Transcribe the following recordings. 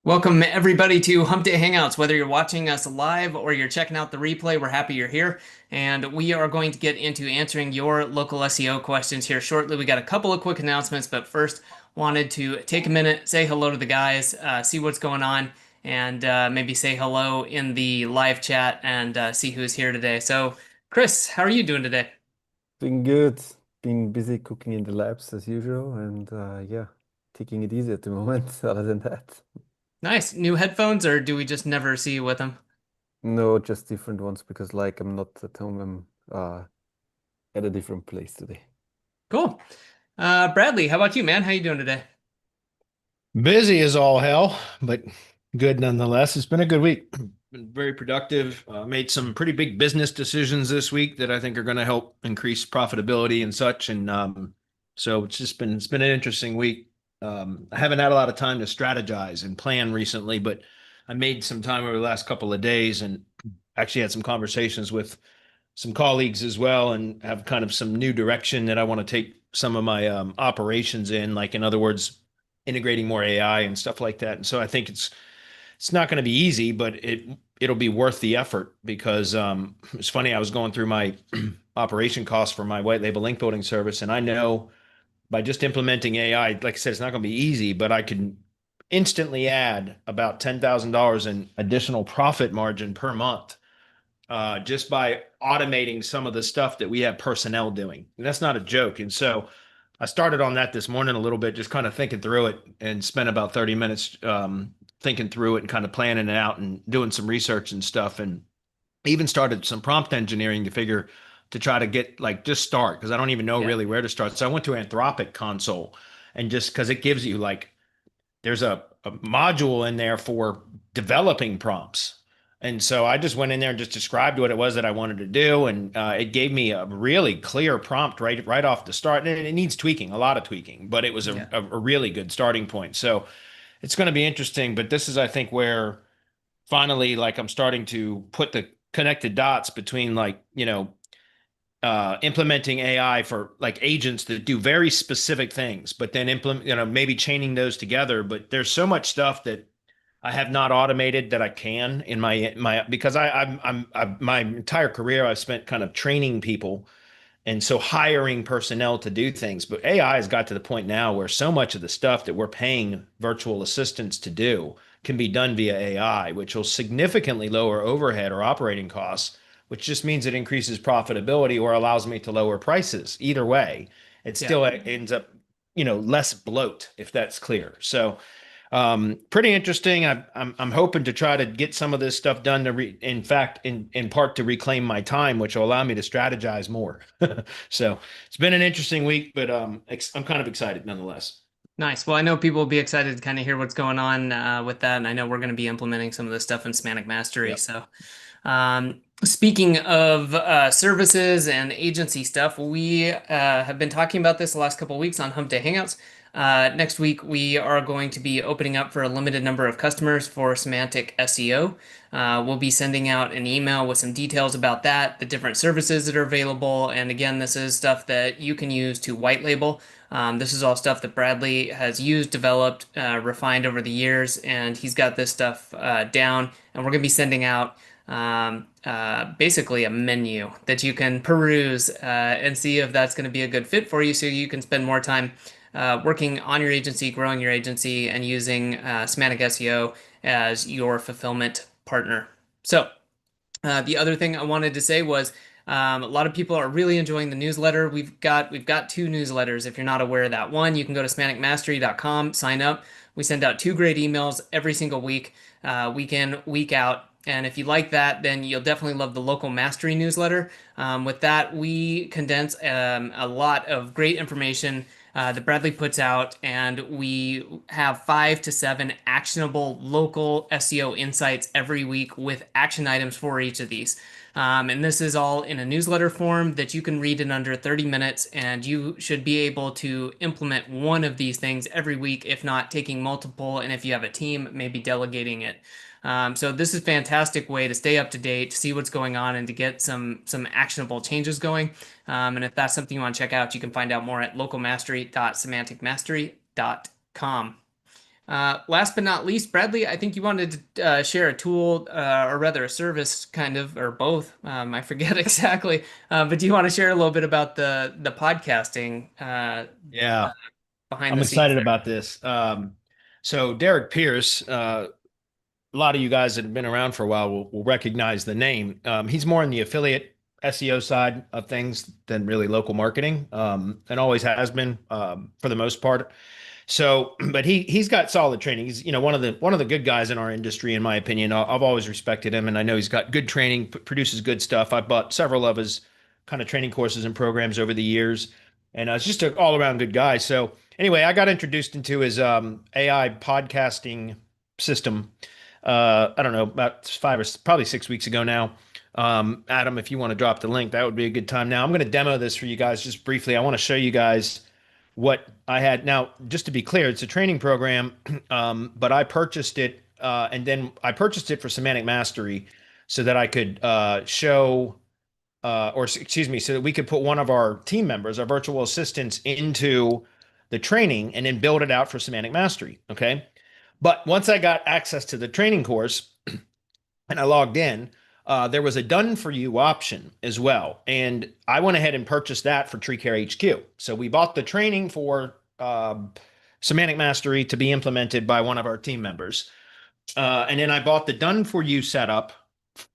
Welcome everybody to Hump Day Hangouts. Whether you're watching us live or you're checking out the replay, we're happy you're here. And we are going to get into answering your local SEO questions here shortly. We got a couple of quick announcements, but first wanted to take a minute, say hello to the guys, see what's going on, and maybe say hello in the live chat and see who's here today. So, Chris, how are you doing today? Been good. Been busy cooking in the labs as usual, and yeah, taking it easy at the moment. Other than that, Nice. New headphones, or do we just never see you with them? no, just different ones because like I'm not at home. I'm at a different place today. Cool. Bradley, how about you, man? How you doing today? Busy as all hell, but good nonetheless. It's been a good week. Been very productive. Made some pretty big business decisions this week that I think are going to help increase profitability and such. And so it's been an interesting week. I haven't had a lot of time to strategize and plan recently, but I made some time over the last couple of days and actually had some conversations with some colleagues as well, and have kind of some new direction that I want to take some of my operations in. Like in other words, integrating more AI and stuff like that. And so I think it's not going to be easy, but it'll be worth the effort because it's funny. I was going through my operation costs for my white label link building service, and I know by just implementing AI, like I said, it's not going to be easy, but I can instantly add about $10,000 in additional profit margin per month just by automating some of the stuff that we have personnel doing. And that's not a joke. And so I started on that this morning a little bit, just kind of thinking through it, and spent about 30 minutes thinking through it and kind of planning it out and doing some research and stuff. And even started some prompt engineering to try to get like just start because I don't even know Yeah. really where to start. So I went to Anthropic console, and just because it gives you like there's a module in there for developing prompts. And so I just went in there and just described what it was that I wanted to do, and it gave me a really clear prompt right off the start. And it needs tweaking, a lot of tweaking, but it was Yeah. a really good starting point. So it's going to be interesting. But this is, I think, where finally, like, I'm starting to put the connected dots between, like, implementing AI for like agents that do very specific things, but then implement, maybe chaining those together. But there's so much stuff that I have not automated that I can in my because my entire career I've spent kind of training people, and so hiring personnel to do things. But AI has got to the point now where so much of the stuff that we're paying virtual assistants to do can be done via AI, which will significantly lower overhead or operating costs, which just means it increases profitability or allows me to lower prices. Either way, it Yeah. still ends up, less bloat, if that's clear. So pretty interesting. I'm hoping to try to get some of this stuff done in fact, in part to reclaim my time, which will allow me to strategize more. So it's been an interesting week, but I'm kind of excited nonetheless. Nice. Well, I know people will be excited to kind of hear what's going on with that, and I know we're going to be implementing some of this stuff in Semantic Mastery. Yeah. So, speaking of services and agency stuff, we have been talking about this the last couple of weeks on Hump Day Hangouts. Next week, we are going to be opening up for a limited number of customers for semantic SEO. We'll be sending out an email with some details about that, the different services that are available. And again, this is stuff that you can use to white label. This is all stuff that Bradley has used, developed, refined over the years, and he's got this stuff down. And we're going to be sending out basically a menu that you can peruse and see if that's going to be a good fit for you so you can spend more time working on your agency, growing your agency, and using semantic SEO as your fulfillment partner. So, the other thing I wanted to say was a lot of people are really enjoying the newsletter. We've got two newsletters. If you're not aware of that, one you can go to semanticmastery.com, sign up. We send out two great emails every single week, week in, week out. And if you like that, then you'll definitely love the local mastery newsletter. With that, we condense a lot of great information that Bradley puts out, and we have 5 to 7 actionable local SEO insights every week with action items for each of these. And this is all in a newsletter form that you can read in under 30 minutes, and you should be able to implement one of these things every week, if not taking multiple, and if you have a team, maybe delegating it. So this is a fantastic way to stay up to date, to see what's going on, and to get some actionable changes going. And if that's something you want to check out, you can find out more at localmastery.semanticmastery.com. Last but not least, Bradley, I think you wanted to share a tool, or rather a service, kind of, or both. I forget exactly. But do you want to share a little bit about the podcasting Yeah, behind I'm the scenes excited there? about this. So Derek Pierce, a lot of you guys that have been around for a while will recognize the name. He's more in the affiliate SEO side of things than really local marketing, and always has been for the most part. So, but he's got solid training. He's one of the good guys in our industry, in my opinion. I've always respected him, and I know he's got good training, produces good stuff. I bought several of his kind of training courses and programs over the years, and it's just an all around good guy. So, anyway, I got introduced into his AI podcasting system. I don't know, about 5 or probably 6 weeks ago now. Adam, if you want to drop the link, that would be a good time. Now, I'm going to demo this for you guys just briefly. I want to show you guys what I had. Now, just to be clear, it's a training program, but I purchased it, and then I purchased it for semantic mastery so that I could show, excuse me, so that we could put one of our team members, our virtual assistants, into the training and then build it out for semantic mastery. Okay. But once I got access to the training course and I logged in, there was a done for you option as well. And I went ahead and purchased that for Tree Care HQ. So we bought the training for semantic mastery to be implemented by one of our team members. And then I bought the done for you setup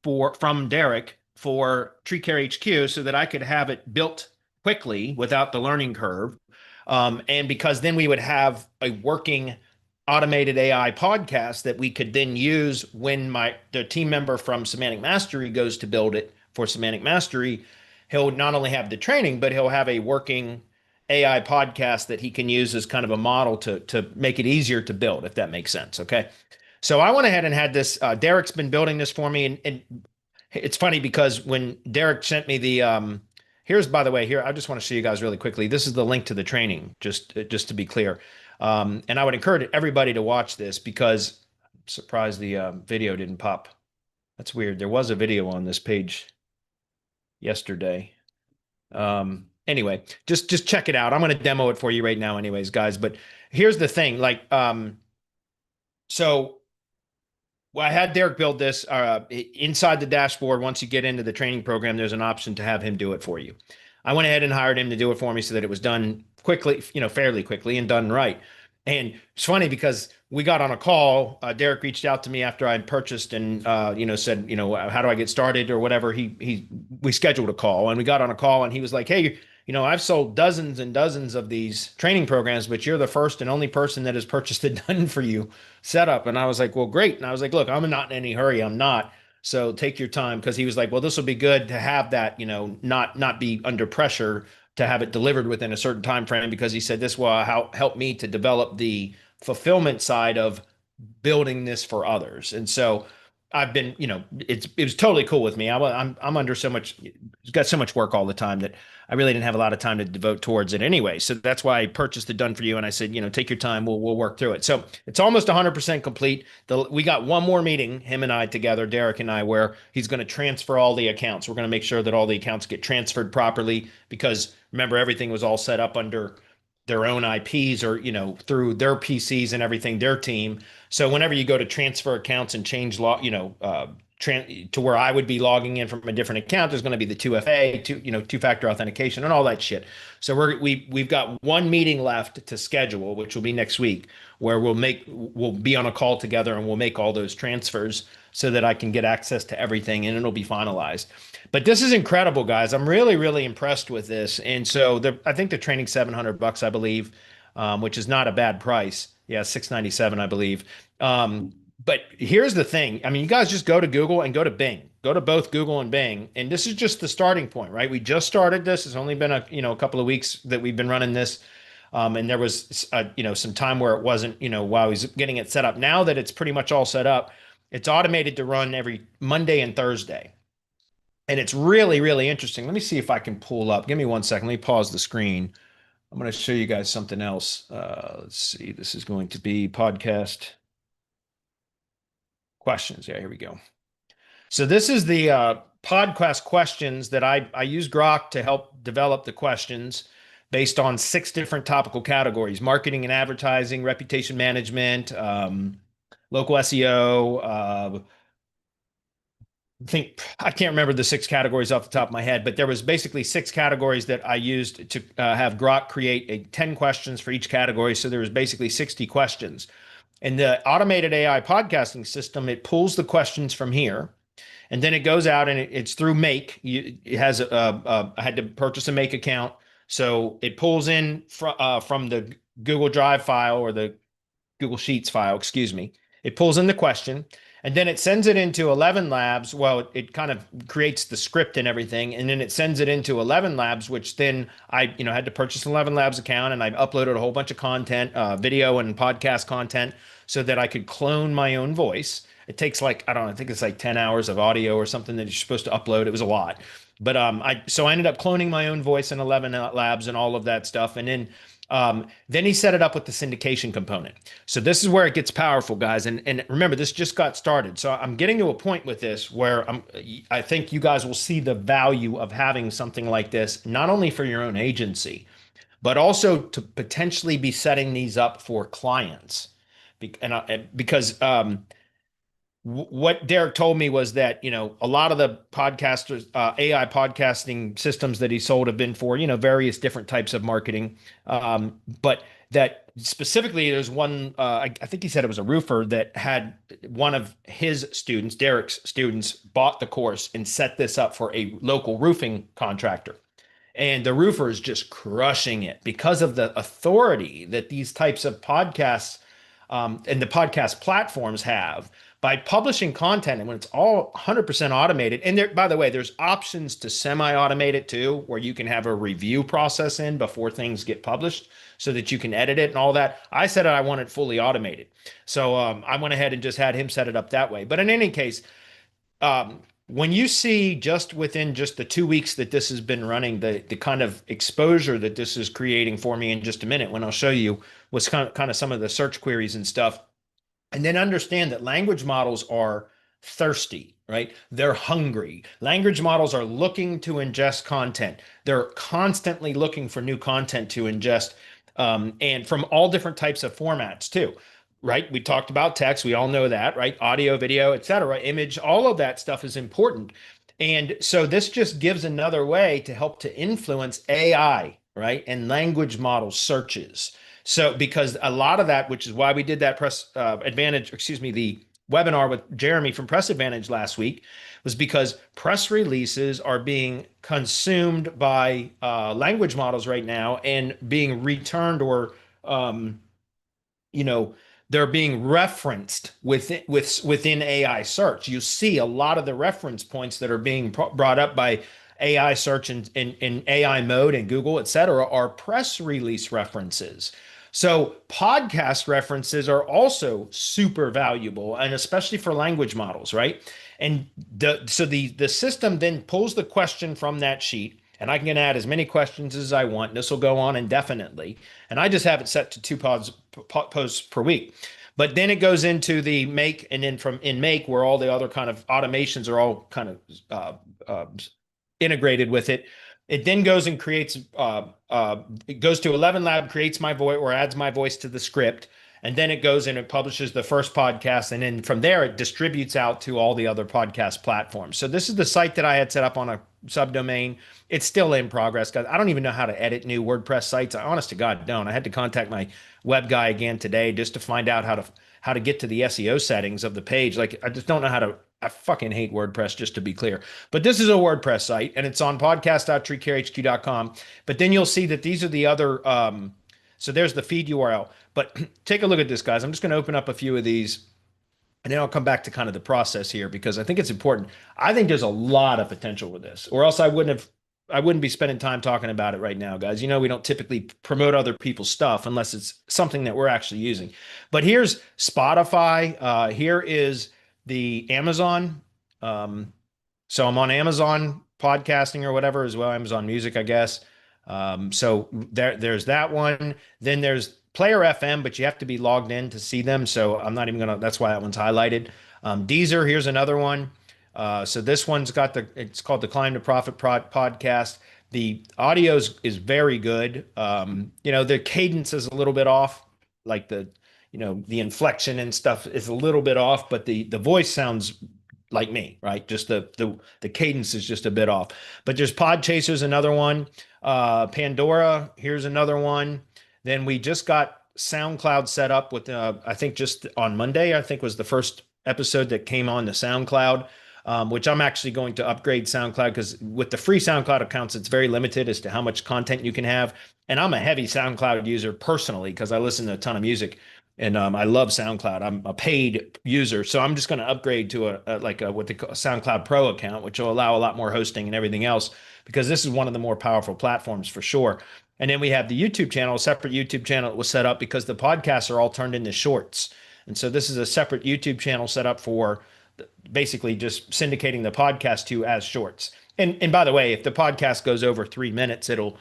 from Derek for Tree Care HQ so that I could have it built quickly without the learning curve. And because then we would have a working automated AI podcast that we could then use when the team member from Semantic Mastery goes to build it for Semantic Mastery. He'll not only have the training, but he'll have a working AI podcast that he can use as kind of a model to make it easier to build, if that makes sense. Okay. So I went ahead and had this. Derek's been building this for me, and it's funny because when Derek sent me the here's, by the way, here I just want to show you guys really quickly. This is the link to the training, just to be clear. And I would encourage everybody to watch this because I'm surprised the video didn't pop. That's weird. There was a video on this page yesterday. Anyway, just check it out. I'm going to demo it for you right now, anyways, guys. But here's the thing, like, so. Well, I had Derek build this inside the dashboard. Once you get into the training program, there's an option to have him do it for you. I went ahead and hired him to do it for me so that it was done quickly, fairly quickly and done right. And it's funny because we got on a call. Derek reached out to me after I purchased and said, how do I get started or whatever. We scheduled a call and we got on a call and he was like, hey, I've sold dozens and dozens of these training programs, but you're the first and only person that has purchased it done for you setup. And I was like, well, great. And I was like, look, I'm not in any hurry. I'm not. So take your time. Because he was like, well, this will be good to have that, not be under pressure to have it delivered within a certain time frame. Because he said this will help me to develop the fulfillment side of building this for others. And so I've been, it was totally cool with me. I'm under so much, got so much work all the time that I really didn't have a lot of time to devote towards it anyway. So that's why I purchased it done for you. And I said, take your time. We'll work through it. So it's almost 100% complete. We got one more meeting, him and I together, Derek and I, where he's going to transfer all the accounts. We're going to make sure that all the accounts get transferred properly because remember, everything was all set up under their own IPs or, through their PCs and everything, their team. So whenever you go to transfer accounts and change to where I would be logging in from a different account, there's going to be the 2FA, two-factor authentication and all that shit. So we've got one meeting left to schedule, which will be next week, where we'll be on a call together and we'll make all those transfers so that I can get access to everything and it'll be finalized. But this is incredible, guys. I'm really, really impressed with this. And so I think the training's $700, I believe, which is not a bad price. Yeah, $697, I believe. But here's the thing. I mean, you guys just go to Google and go to Bing. Go to both Google and Bing. And this is just the starting point, right? We just started this. It's only been a couple of weeks that we've been running this. And there was some time where it wasn't, while I was getting it set up. Now that it's pretty much all set up, it's automated to run every Monday and Thursday. And it's really, really interesting. Let me see if I can pull up. Give me 1 second. Let me pause the screen. I'm going to show you guys something else. Let's see. This is going to be podcast questions. Yeah, here we go. So this is the podcast questions that I use Grok to help develop the questions based on 6 different topical categories: marketing and advertising, reputation management, local SEO. I can't remember the 6 categories off the top of my head, but there was basically 6 categories that I used to have Grok create 10 questions for each category. So there was basically 60 questions. And the automated AI podcasting system, it pulls the questions from here, and then it goes out and it's through Make. It has I had to purchase a Make account, so it pulls in from the Google Drive file, or the Google Sheets file, excuse me. It pulls in the question, and then it sends it into 11 Labs. Well, it kind of creates the script and everything, and then it sends it into 11 Labs, which then I, had to purchase an 11 Labs account, and I uploaded a whole bunch of content, video and podcast content, so that I could clone my own voice. It takes like, I don't know, I think it's like 10 hours of audio or something that you're supposed to upload. It was a lot. But I ended up cloning my own voice in 11 Labs and all of that stuff. And then he set it up with the syndication component. So this is where it gets powerful, guys. And remember, this just got started. So I'm getting to a point with this where I think you guys will see the value of having something like this, not only for your own agency, but also to potentially be setting these up for clients. Because what Derek told me was that, a lot of the podcasters, AI podcasting systems that he sold have been for, various different types of marketing. But that specifically, there's one, I think he said it was a roofer that had one of his students, Derek's students, bought the course and set this up for a local roofing contractor. And the roofer is just crushing it because of the authority that these types of podcasts and the podcast platforms have by publishing content. And when it's all 100% automated, and there, by the way, there's options to semi-automate it too, where you can have a review process in before things get published so that you can edit it and all that. I said I want it fully automated. So I went ahead and just had him set it up that way. But in any case, when you see just within just the 2 weeks that this has been running, the kind of exposure that this is creating for me in just a minute, when I'll show you what's kind of some of the search queries and stuff, and then understand that language models are thirsty, right? They're hungry. Language models are looking to ingest content. They're constantly looking for new content to ingest, and from all different types of formats too. Right? We talked about text. We all know that, right? Audio, video, etc., image, all of that stuff is important. And so this just gives another way to help to influence AI, right? And language model searches. So because a lot of that, which is why we did that the webinar with Jeremy from Press Advantage last week, was because press releases are being consumed by language models right now and being returned, or they're being referenced within AI search. You see a lot of the reference points that are being brought up by AI search and in AI mode and Google, et cetera, are press release references. So podcast references are also super valuable, and especially for language models, right? And the system then pulls the question from that sheet, and I can add as many questions as I want. This will go on indefinitely. And I just have it set to 2 posts per week. But then it goes into the Make, and then from in Make, where all the other kind of automations are all kind of integrated with it. It then goes and creates, it goes to 11 Lab, creates my voice, or adds my voice to the script. And then it goes and it publishes the first podcast. And then from there, it distributes out to all the other podcast platforms. So this is the site that I had set up on a subdomain. It's still in progress, guys. I don't even know how to edit new WordPress sites. I honest to God don't. I had to contact my web guy again today just to find out how to get to the SEO settings of the page. Like, I just don't know how to. I fucking hate WordPress, just to be clear. But this is a WordPress site, and it's on podcast.treecarehq.com. But then you'll see that these are the other. So there's the feed URL. But take a look at this, guys. I'm just going to open up a few of these, and then I'll come back to kind of the process here, because I think it's important. I think there's a lot of potential with this, or else I wouldn't be spending time talking about it right now, guys. We don't typically promote other people's stuff unless it's something that we're actually using. But here's Spotify. Here is the Amazon. So I'm on Amazon podcasting or whatever as well, Amazon Music, I guess. So there's that one. Then there's Player FM, but you have to be logged in to see them. So I'm not even gonna. That's why that one's highlighted. Deezer. Here's another one. So this one's got it's called the Climb to Profit podcast. The audio is very good. The cadence is a little bit off, like the inflection and stuff is a little bit off, but the voice sounds like me, right? Just the cadence is just a bit off. But there's Podchaser's another one. Pandora, here's another one. Then we just got SoundCloud set up with I think just on Monday, I think was the first episode that came on the SoundCloud. Which I'm actually going to upgrade SoundCloud because with the free SoundCloud accounts, it's very limited as to how much content you can have. And I'm a heavy SoundCloud user personally because I listen to a ton of music and I love SoundCloud. I'm a paid user, so I'm just going to upgrade to what they call a SoundCloud Pro account, which will allow a lot more hosting and everything else because this is one of the more powerful platforms for sure. And then we have the YouTube channel, a separate YouTube channel that was set up because the podcasts are all turned into shorts. And so this is a separate YouTube channel set up for basically just syndicating the podcast to as shorts. And by the way, if the podcast goes over 3 minutes, it'll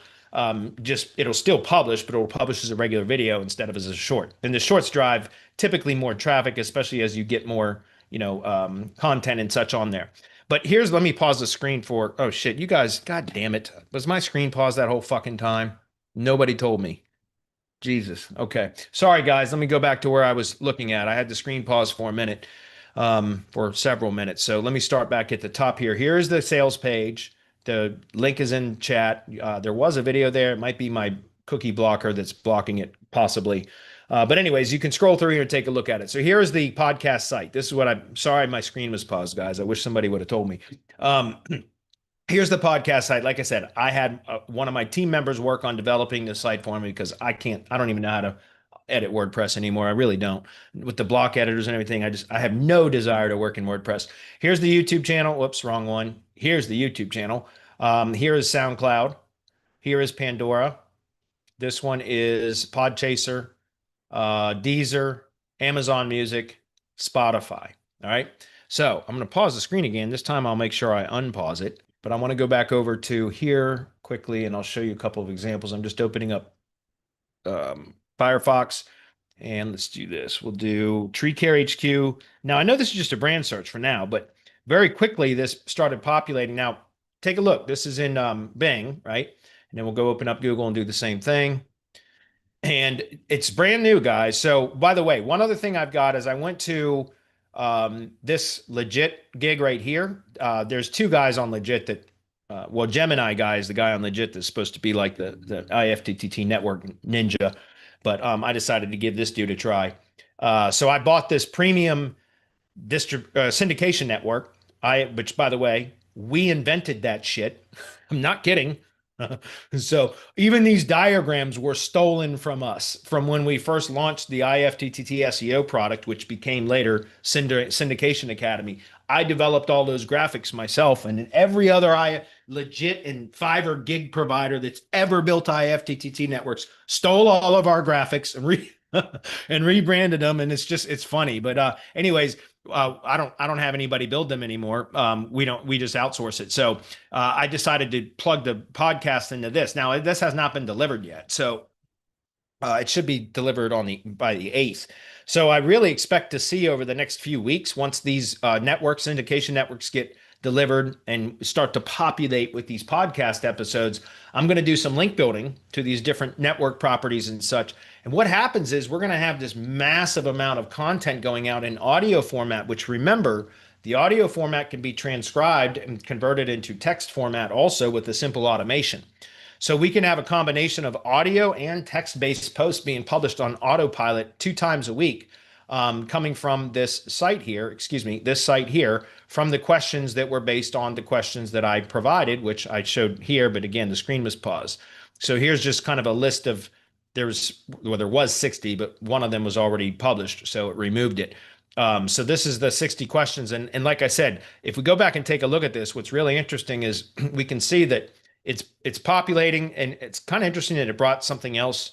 still publish, but it'll publish as a regular video instead of as a short. And the shorts drive typically more traffic, especially as you get more, content and such on there. But let me pause the screen for, oh shit, you guys, God damn it. Was my screen paused that whole fucking time? Nobody told me. Jesus. Okay. Sorry, guys. Let me go back to where I was looking at. I had the screen pause for a minute. For several minutes. So let me start back at the top here. Here's the sales page. The link is in chat. There was a video there. It might be my cookie blocker that's blocking it, possibly. But anyways, you can scroll through here and take a look at it. So here's the podcast site. This is what I'm sorry my screen was paused, guys. I wish somebody would have told me. Here's the podcast site. Like I said, I had one of my team members work on developing the site for me because I don't even know how to edit WordPress anymore. I really don't. With the block editors and everything, I have no desire to work in WordPress. Here's the YouTube channel. Whoops, wrong one. Here's the YouTube channel. Here is SoundCloud. Here is Pandora. This one is Podchaser, Deezer, Amazon Music, Spotify. All right. So I'm going to pause the screen again. This time I'll make sure I unpause it, but I want to go back over to here quickly and I'll show you a couple of examples. I'm just opening up Firefox, and let's do this. We'll do Tree Care HQ. Now, I know this is just a brand search for now, but very quickly this started populating. Now, take a look. This is in Bing, right? And then we'll go open up Google and do the same thing. And it's brand new, guys. So, by the way, one other thing I've got is I went to this Legit gig right here. There's two guys on Legit that Gemini guy is the guy on Legit that's supposed to be like the IFTTT network ninja. But I decided to give this dude a try. So I bought this premium syndication network. Which, by the way, we invented that shit. I'm not kidding. So even these diagrams were stolen from us from when we first launched the IFTTT SEO product, which became later Syndication Academy. I developed all those graphics myself, and every other Legit and Fiverr gig provider that's ever built IFTTT networks stole all of our graphics and rebranded them, and it's funny. But anyways, I don't have anybody build them anymore. We just outsource it. So I decided to plug the podcast into this. Now this has not been delivered yet, so it should be delivered by the 8th. So I really expect to see over the next few weeks, once these syndication networks get delivered and start to populate with these podcast episodes, I'm going to do some link building to these different network properties and such. And what happens is we're going to have this massive amount of content going out in audio format, which, remember, the audio format can be transcribed and converted into text format also with a simple automation. So we can have a combination of audio and text-based posts being published on autopilot 2 times a week, coming from this site here, from the questions that were based on the questions that I provided, which I showed here, but again, the screen was paused. So here's just kind of a list of, there was 60, but one of them was already published, so it removed it. So this is the 60 questions. And like I said, if we go back and take a look at this, what's really interesting is we can see that it's populating, and it's kind of interesting that it brought something else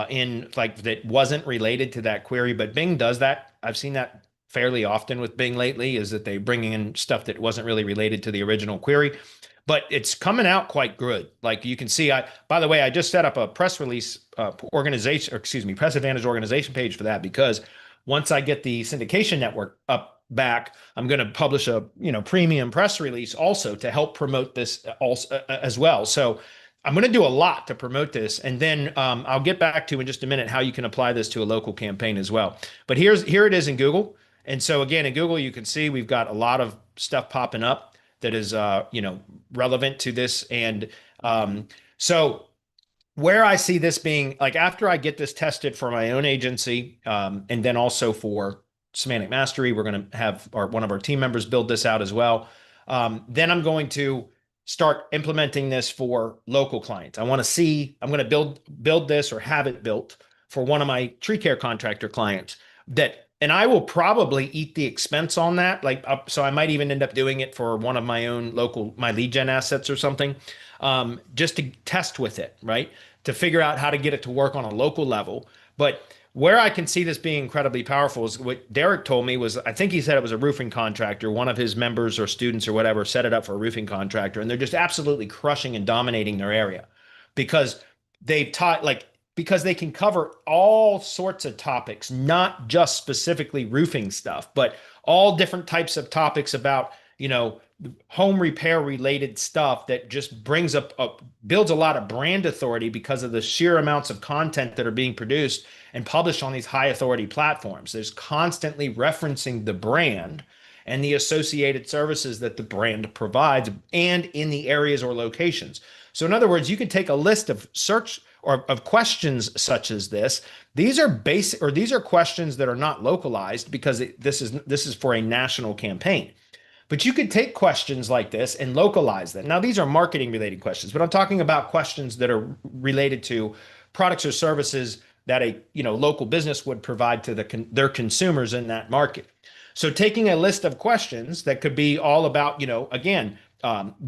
in, like, that wasn't related to that query. But Bing does that. I've seen that fairly often with Bing lately, is that they bringing in stuff that wasn't really related to the original query. But it's coming out quite good. Like you can see, by the way, I just set up a press release press advantage organization page for that, because once I get the syndication network up back, I'm going to publish a premium press release also to help promote this also as well. So I'm going to do a lot to promote this, and then I'll get back to in just a minute how you can apply this to a local campaign as well. But here it is in Google. And so again, in Google, you can see we've got a lot of stuff popping up that is relevant to this. And so where I see this being, like, after I get this tested for my own agency, and then also for Semantic Mastery, we're going to have one of our team members build this out as well. Then I'm going to start implementing this for local clients. I'm going to build this or have it built for one of my tree care contractor clients and I will probably eat the expense on that. So I might even end up doing it for one of my own my lead gen assets or something, just to test with it, right? To figure out how to get it to work on a local level. But where I can see this being incredibly powerful is what Derek told me was, I think he said it was a roofing contractor. One of his members or students or whatever set it up for a roofing contractor, and they're just absolutely crushing and dominating their area because because they can cover all sorts of topics, not just specifically roofing stuff, but all different types of topics about, home repair related stuff that just builds a lot of brand authority because of the sheer amounts of content that are being produced and published on these high authority platforms. There's constantly referencing the brand and the associated services that the brand provides and in the areas or locations. So in other words, you can take a list of search or of questions such as this. These are basic, or these are questions that are not localized because this is for a national campaign. But you could take questions like this and localize them. Now, these are marketing related questions, but I'm talking about questions that are related to products or services that a local business would provide to their consumers in that market. So taking a list of questions that could be all about,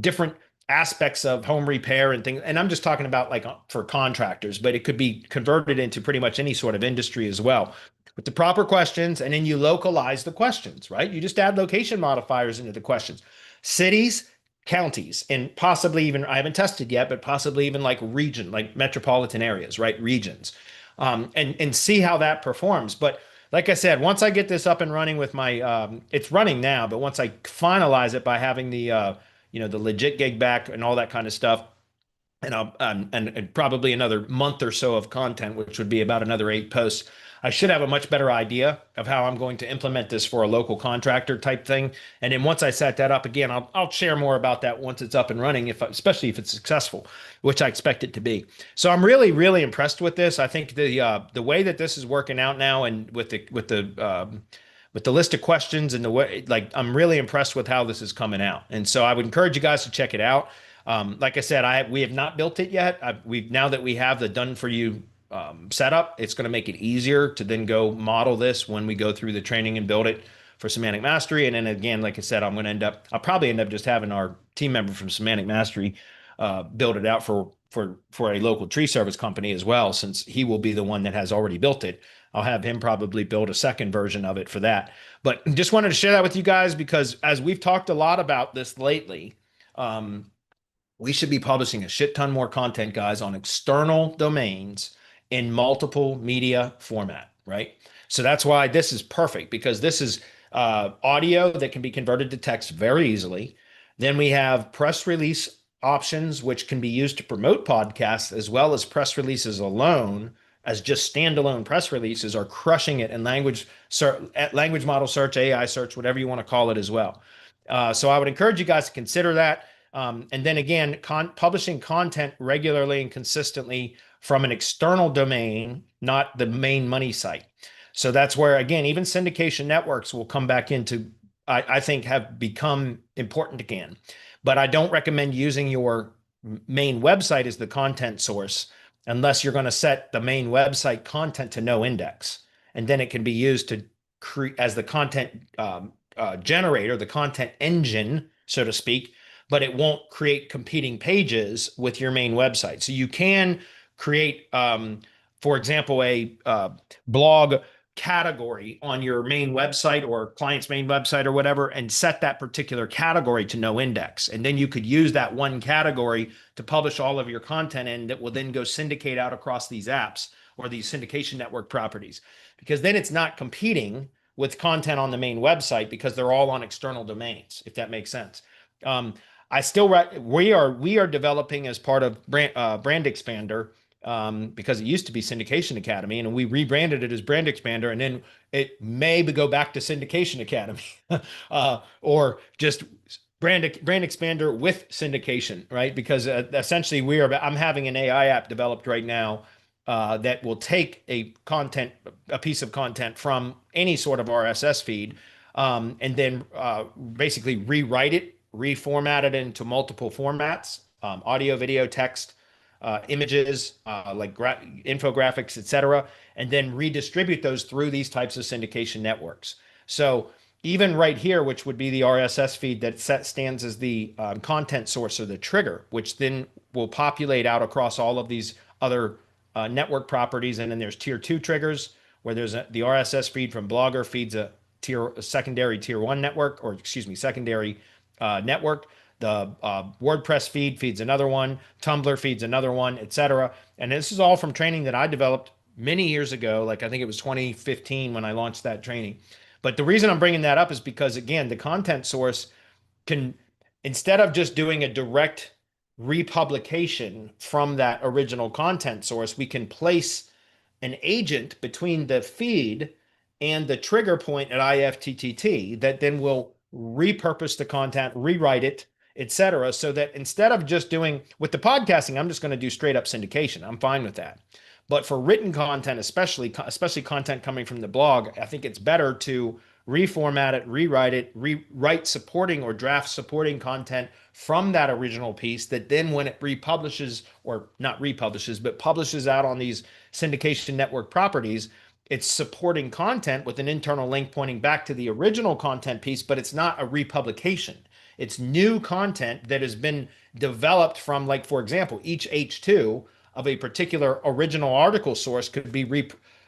different aspects of home repair and things. And I'm just talking about for contractors, but it could be converted into pretty much any sort of industry as well. With the proper questions, and then you localize the questions, right? You just add location modifiers into the questions. Cities, counties, and possibly even, I haven't tested yet, but possibly even region, like metropolitan areas, right? Regions, and see how that performs. But like I said, once I get this up and running with my, it's running now, but once I finalize it by having the legit gig back and all that kind of stuff, and and probably another month or so of content, which would be about another 8 posts, I should have a much better idea of how I'm going to implement this for a local contractor type thing. And then once I set that up again, I'll share more about that once it's up and running, especially if it's successful, which I expect it to be. So I'm really, really impressed with this. I think the way that this is working out now, and with the list of questions and the way, I'm really impressed with how this is coming out. And so I would encourage you guys to check it out. Like I said, we have not built it yet. Now that we have the done for you setup, it's going to make it easier to then go model this when we go through the training and build it for Semantic Mastery. And then again, like I said, I'll probably end up just having our team member from Semantic Mastery build it out for a local tree service company as well, since he will be the one that has already built it. I'll have him probably build a second version of it for that. But just wanted to share that with you guys, because as we've talked a lot about this lately, we should be publishing a shit ton more content, guys, on external domains in multiple media format, right? So that's why this is perfect, because this is audio that can be converted to text very easily. Then we have press release options, which can be used to promote podcasts, as well as press releases alone, as just standalone press releases are crushing it in language model search, AI search, whatever you want to call it as well. So I would encourage you guys to consider that. And then again, publishing content regularly and consistently from an external domain, not the main money site. So that's where, again, even syndication networks will come back into, I think, have become important again. But I don't recommend using your main website as the content source unless you're going to set the main website content to no index. And then it can be used to create as the content generator, the content engine, so to speak, but it won't create competing pages with your main website. So you can create, for example, a blog category on your main website or client's main website or whatever, and set that particular category to no index. And then you could use that one category to publish all of your content in, that will then go syndicate out across these apps or these syndication network properties, because then it's not competing with content on the main website because they're all on external domains, if that makes sense. I still we are developing as part of Brand Expander, because it used to be Syndication Academy, and we rebranded it as Brand Expander, and then it may go back to Syndication Academy, or just Brand Expander with syndication, right? Because essentially I'm having an AI app developed right now that will take a piece of content from any sort of RSS feed, and then basically rewrite it, reformat it into multiple formats, audio, video, text, images, like infographics, etc., and then redistribute those through these types of syndication networks. So even right here, which would be the RSS feed that stands as the content source or the trigger, which then will populate out across all of these other network properties. And then there's tier 2 triggers, where there's the RSS feed from Blogger feeds a secondary tier 1 network, or excuse me, secondary network. The WordPress feed feeds another one, Tumblr feeds another one, etc. And this is all from training that I developed many years ago. Like I think it was 2015 when I launched that training. But the reason I'm bringing that up is because, again, the content source can, instead of just doing a direct republication from that original content source, we can place an agent between the feed and the trigger point at IFTTT that then will repurpose the content, rewrite it, etc. So that instead of just doing with the podcasting, I'm just going to do straight up syndication. I'm fine with that. But for written content, especially content coming from the blog, I think it's better to reformat it, rewrite supporting or draft supporting content from that original piece that then when it republishes, or not republishes, but publishes out on these syndication network properties, it's supporting content with an internal link pointing back to the original content piece, but it's not a republication. It's new content that has been developed from, like, for example, each H2 of a particular original article source could be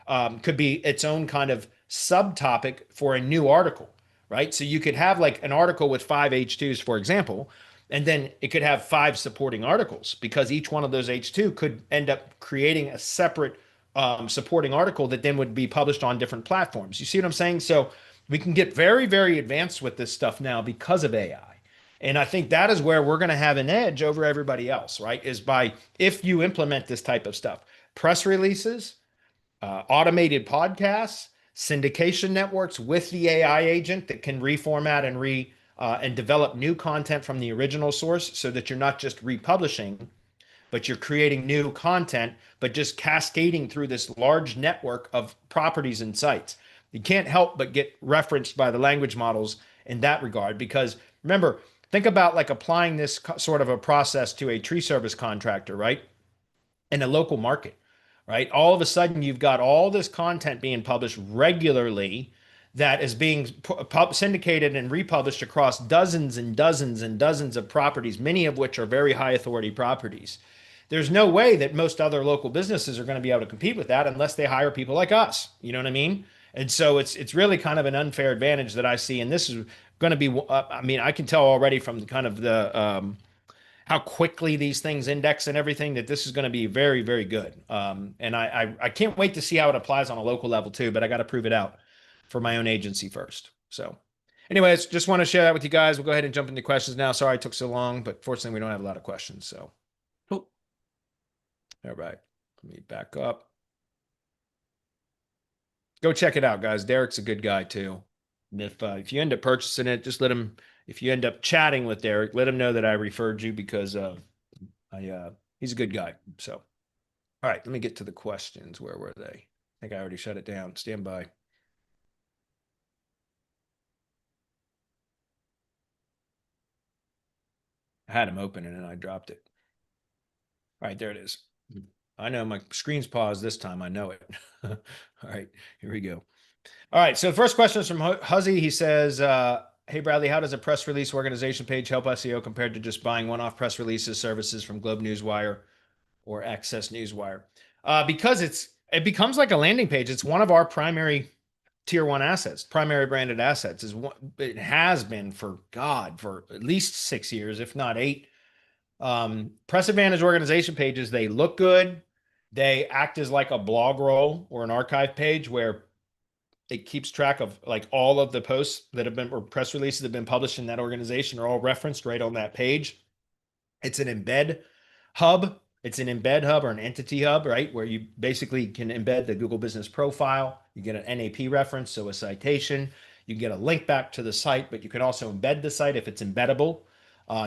its own kind of subtopic for a new article, right? So you could have like an article with 5 H2s, for example, and then it could have 5 supporting articles, because each one of those H2 could end up creating a separate supporting article that then would be published on different platforms. You see what I'm saying? So we can get very, very advanced with this stuff now because of AI. And I think that is where we're going to have an edge over everybody else, right? Is by, if you implement this type of stuff, press releases, automated podcasts, syndication networks with the AI agent that can reformat and develop new content from the original source, so that you're not just republishing, but you're creating new content, but just cascading through this large network of properties and sites. You can't help but get referenced by the language models in that regard, because remember, think about like applying this sort of a process to a tree service contractor, right? In a local market, right? All of a sudden, you've got all this content being published regularly that is being syndicated and republished across dozens and dozens and dozens of properties, many of which are very high authority properties. There's no way that most other local businesses are going to be able to compete with that unless they hire people like us. You know what I mean? And so it's really kind of an unfair advantage that I see. And this is going to be, I mean, I can tell already from kind of the how quickly these things index and everything, that this is going to be very, very good. And I can't wait to see how it applies on a local level too, but I got to prove it out for my own agency first. So anyways, just want to share that with you guys. We'll go ahead and jump into questions now. Sorry it took so long, but fortunately we don't have a lot of questions. So Cool. All right, let me back up. Go check it out, guys. Derek's a good guy too. And if you end up purchasing it, just let him. If you end up chatting with Derek, let him know that I referred you, because he's a good guy. So, all right, let me get to the questions. Where were they? I think I already shut it down. Stand by. I had him open and then I dropped it. All right, there it is. I know my screen's paused this time. I know it. All right, here we go. All right, so the first question is from Huzzy. He says, hey, Bradley, how does a press release organization page help SEO compared to just buying one-off press releases services from Globe Newswire or Access Newswire? Because it becomes like a landing page. It's one of our primary tier 1 assets, primary branded assets. It has been for at least 6 years, if not 8. Press Advantage organization pages, they look good. They act as like a blog roll or an archive page where it keeps track of like all of the posts that have been, or press releases that have been published in that organization are all referenced right on that page. It's an embed hub. It's an embed hub or an entity hub, right? Where you basically can embed the Google Business Profile. You get an NAP reference, so a citation. You get a link back to the site, but you can also embed the site if it's embeddable.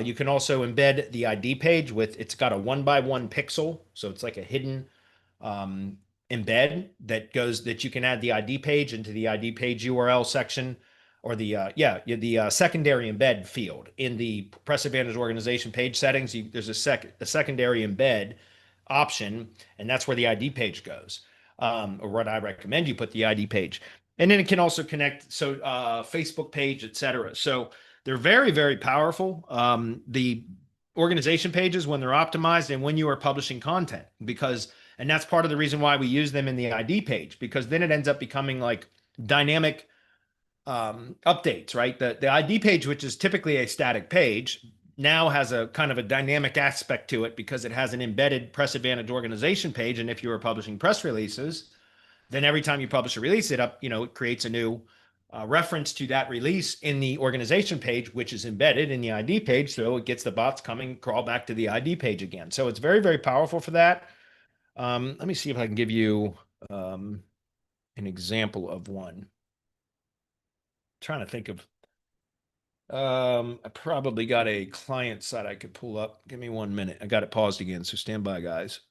You can also embed the ID page with, it's got a 1x1 pixel. So it's like a hidden embed that you can add the ID page into the ID page URL section, or the secondary embed field in the Press Advantage organization page settings. There's a secondary embed option, and that's where the ID page goes, or what I recommend you put the ID page. And then it can also connect, Facebook page, etc. So they're very, very powerful. The organization pages, when they're optimized and when you are publishing content, and that's part of the reason why we use them in the ID page, because then it ends up becoming like dynamic updates, right? The ID page, which is typically a static page, now has a kind of a dynamic aspect to it because it has an embedded Press Advantage organization page. And if you are publishing press releases, then every time you publish a release, it creates a new reference to that release in the organization page, which is embedded in the ID page. So it gets the bots crawl back to the ID page again. So it's very, very powerful for that. Let me see if I can give you an example of one. Trying to think of, I probably got a client site I could pull up. Give me 1 minute. I got it paused again, so stand by, guys.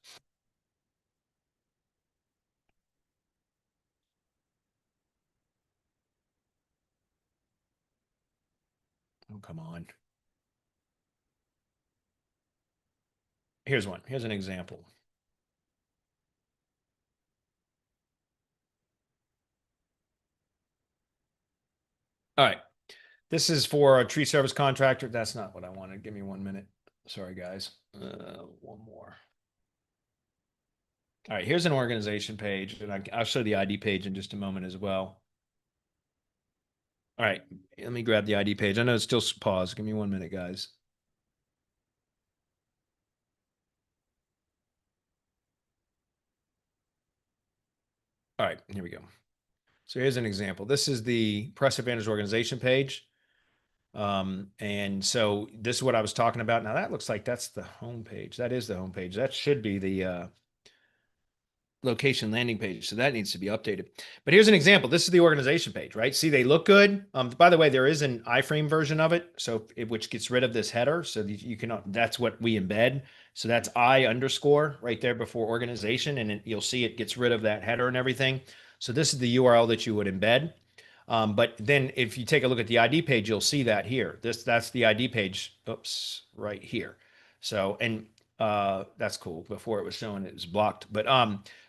Oh, come on. Here's one. Here's an example. All right. This is for a tree service contractor. That's not what I wanted. Give me 1 minute. Sorry, guys. One more. All right. Here's an organization page, and I'll show the ID page in just a moment as well. All right. Let me grab the ID page. I know it's still paused. Give me 1 minute, guys. All right. Here we go. So here's an example. This is the Press Advantage organization page. And so this is what I was talking about. Now that looks like that's the home page. That is the home page. That should be the location landing page. So that needs to be updated. But here's an example. This is the organization page, right? See, they look good. By the way, there is an iframe version of it, which gets rid of this header. So you can, that's what we embed. So that's I_ right there before organization. And you'll see it gets rid of that header and everything. So this is the URL that you would embed. But then if you take a look at the ID page, you'll see that here. That's the ID page. Oops, right here. So, and that's cool. Before it was showing it was blocked. But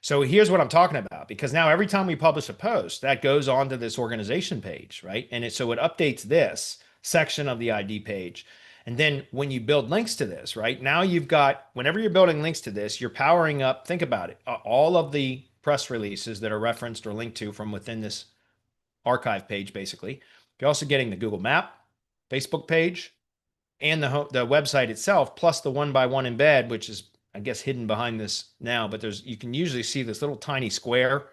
so here's what I'm talking about, because now every time we publish a post, that goes onto this organization page, right? And so it updates this section of the ID page. And then when you build links to this, right? Now you've got, whenever you're building links to this, you're powering up, think about it, all of the press releases that are referenced or linked to from within this archive page, basically. You're also getting the Google Map, Facebook page, and the website itself, plus the 1x1 embed, which is, I guess, hidden behind this now, but you can usually see this little tiny square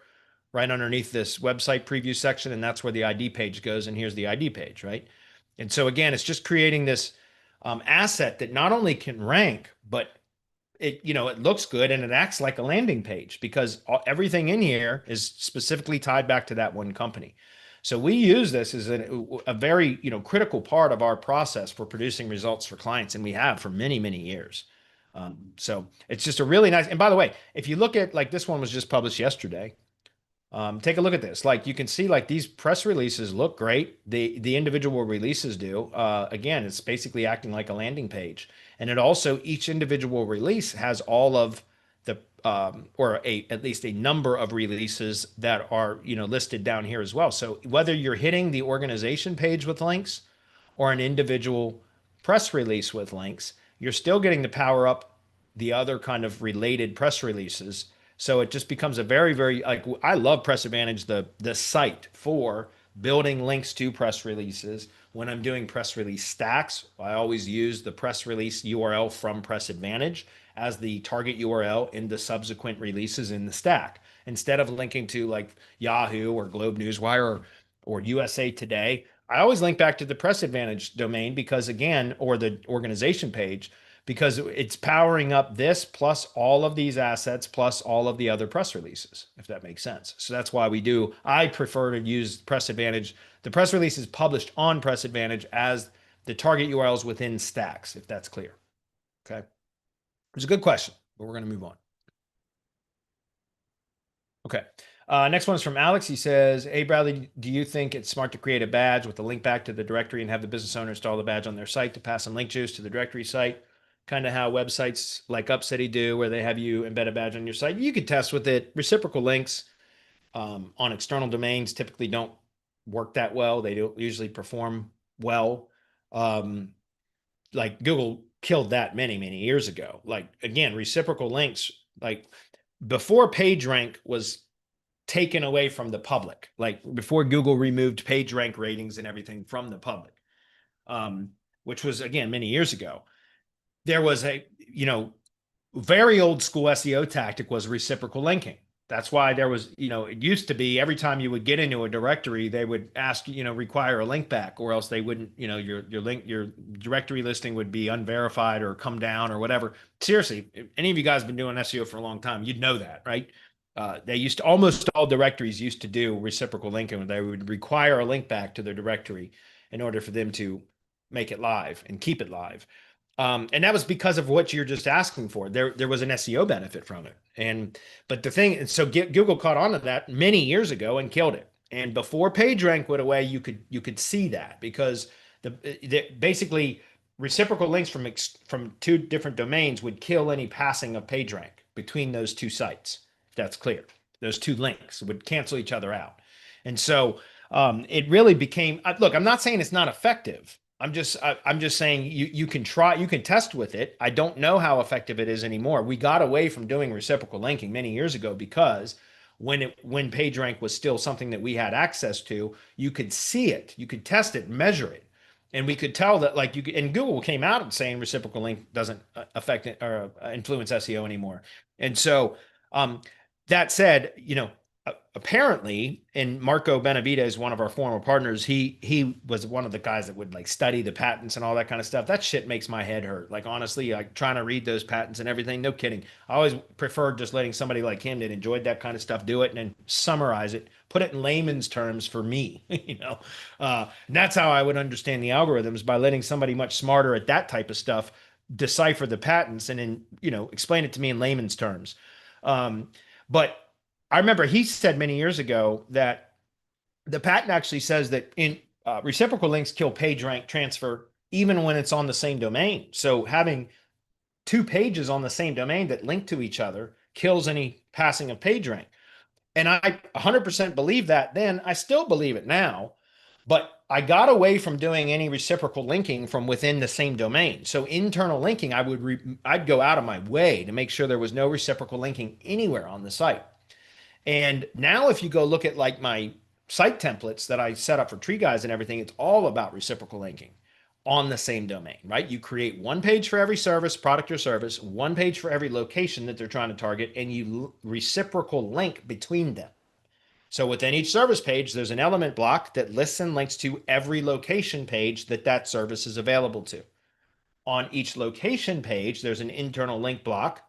right underneath this website preview section, and that's where the ID page goes, and here's the ID page, right? And so again, it's just creating this asset that not only can rank, but it looks good and it acts like a landing page, because everything in here is specifically tied back to that one company. So we use this as a very critical part of our process for producing results for clients, and we have for many, many years. So it's just a really nice. And by the way, if you look at, like, this one was just published yesterday. Take a look at this. Like, you can see, like, these press releases look great. The individual releases do. Again, it's basically acting like a landing page. And it also, each individual release has all of the, at least a number of releases that are, listed down here as well. So whether you're hitting the organization page with links or an individual press release with links, you're still getting to power up the other kind of related press releases. So it just becomes a very, very, like, I love Press Advantage, the site for building links to press releases. When I'm doing press release stacks, I always use the press release URL from Press Advantage as the target URL in the subsequent releases in the stack. instead of linking to like Yahoo or Globe Newswire or USA Today, I always link back to the Press Advantage domain because again, or the organization page, because it's powering up this plus all of these assets plus all of the other press releases, if that makes sense. So that's why I prefer to use Press Advantage. The press release is published on Press Advantage as the target URLs within stacks, if that's clear. Okay. It's a good question, but we're going to move on. Okay. Next one is from Alex. He says, hey, Bradley, do you think it's smart to create a badge with a link back to the directory and have the business owner install the badge on their site to pass some link juice to the directory site? Kind of how websites like UpCity do, where they have you embed a badge on your site. You could test with it. Reciprocal links on external domains typically don't work that well. They don't usually perform well. Like Google killed that many, many years ago. Like, again, reciprocal links, like before PageRank was taken away from the public, like before Google removed PageRank ratings and everything from the public, which was, again, many years ago, there was a, very old school SEO tactic was reciprocal linking. That's why there was, it used to be every time you would get into a directory, they would ask, require a link back, or else they wouldn't, your directory listing would be unverified or come down or whatever. Seriously, if any of you guys have been doing SEO for a long time, you'd know that, right? They used to, almost all directories used to do reciprocal linking. They would require a link back to their directory in order for them to make it live and keep it live. And that was because of what you're just asking for. There was an SEO benefit from it. But the thing, so Google caught on to that many years ago and killed it. And before PageRank went away, you could see that because basically reciprocal links from two different domains would kill any passing of PageRank between those two sites. If that's clear, those two links would cancel each other out. And so it really became. Look, I'm not saying it's not effective. I'm just saying you can test with it. I don't know how effective it is anymore. We got away from doing reciprocal linking many years ago because when PageRank was still something that we had access to, you could see it, you could test it, measure it, and we could tell that and Google came out and saying reciprocal link doesn't affect or influence SEO anymore. And so that said, apparently, and Marco Benavides, one of our former partners, he was one of the guys that would study the patents and all that kind of stuff. That shit makes my head hurt. Like, honestly, trying to read those patents and everything. No kidding. I always preferred just letting somebody like him that enjoyed that kind of stuff do it and then summarize it, put it in layman's terms for me. And that's how I would understand the algorithms, by letting somebody much smarter at that type of stuff decipher the patents and then explain it to me in layman's terms. But I remember he said many years ago that the patent actually says that in reciprocal links kill PageRank transfer even when it's on the same domain. So having two pages on the same domain that link to each other kills any passing of PageRank. And I 100% believe that then. I still believe it now, but I got away from doing any reciprocal linking from within the same domain. So internal linking, I'd go out of my way to make sure there was no reciprocal linking anywhere on the site. And now if you go look at my site templates that I set up for Tree Guys and everything, it's all about reciprocal linking on the same domain, right? You create one page for every service, product or service, one page for every location that they're trying to target, and you reciprocal link between them. So within each service page, there's an element block that lists and links to every location page that service is available to. On each location page, there's an internal link block